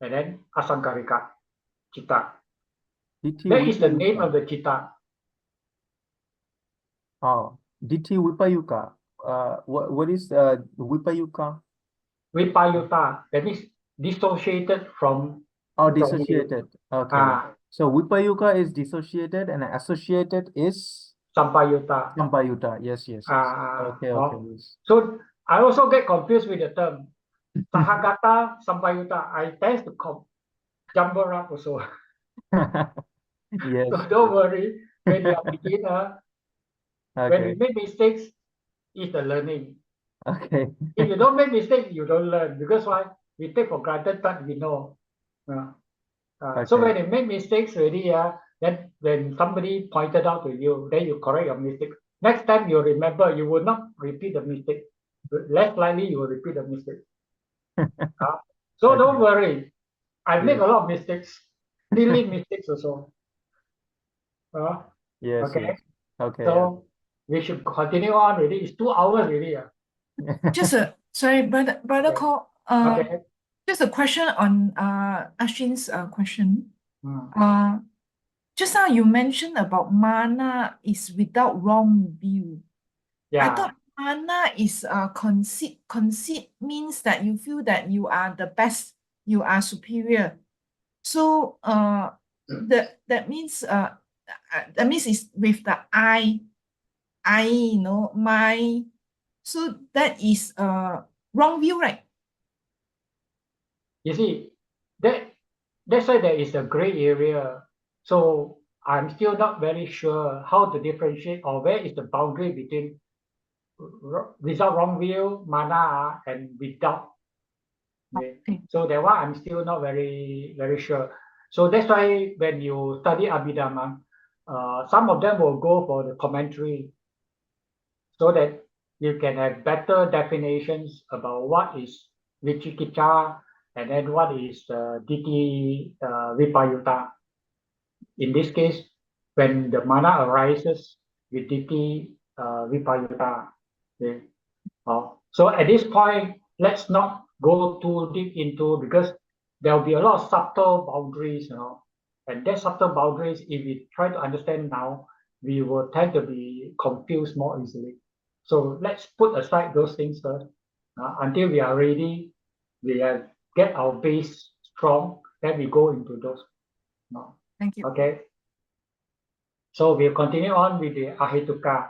and then asankarika citta. Ditti That is the Vipayuka. name of the citta. Oh, Ditti Vipayuka. What is Vipayuka? Vipayuta, that means dissociated from. Oh, from you. dissociated. Okay. So Vipayuka is dissociated, and associated is Sampayuta. Sampayuta. Yes, yes, yes. Okay, okay, yes. So I also get confused with the term Sahagata, Sampayuta. I tend to jumble up also. Yes. So don't worry, when you are beginner, when Okay. you make mistakes, it's the learning. Okay. If you don't make mistakes, you don't learn. Because why? We take for granted that we know. So when you make mistakes already, then when somebody pointed out to you, then you correct your mistake. Next time you remember, you will not repeat the mistake. Less likely you will repeat the mistake. So don't worry. I make a lot of mistakes, silly mistakes also. Yes, Okay. yes. Okay. So we should continue on already. It's 2 hours already. Just sorry, brother Okay. Cole, Okay. just a question on Ashwin's question. Hmm. Just now you mentioned about mana is without wrong view. I Yeah. thought mana is conceit. Conceit means that you feel that you are the best, you are superior. So that means it's with the I, my. So that is wrong view, right? You see, that's why there is a gray area. So I'm still not very sure how to differentiate or where is the boundary between without wrong view, mana, and without. Okay. So that one I'm still not very sure. So that's why when you study Abhidhamma, some of them will go for the commentary so that you can have better definitions about what is Vichikicha and then what is Ditti Vipayutta. In this case, when the mana arises with Ditti Vipayutta. Okay. So at this point, let's not go too deep into, because there will be a lot of subtle boundaries, and that subtle boundaries, if we try to understand now, we will tend to be confused more easily. So let's put aside those things first until we are ready. We have get our base strong, then we go into those. Thank you. Okay. So we'll continue on with the Ahetuka.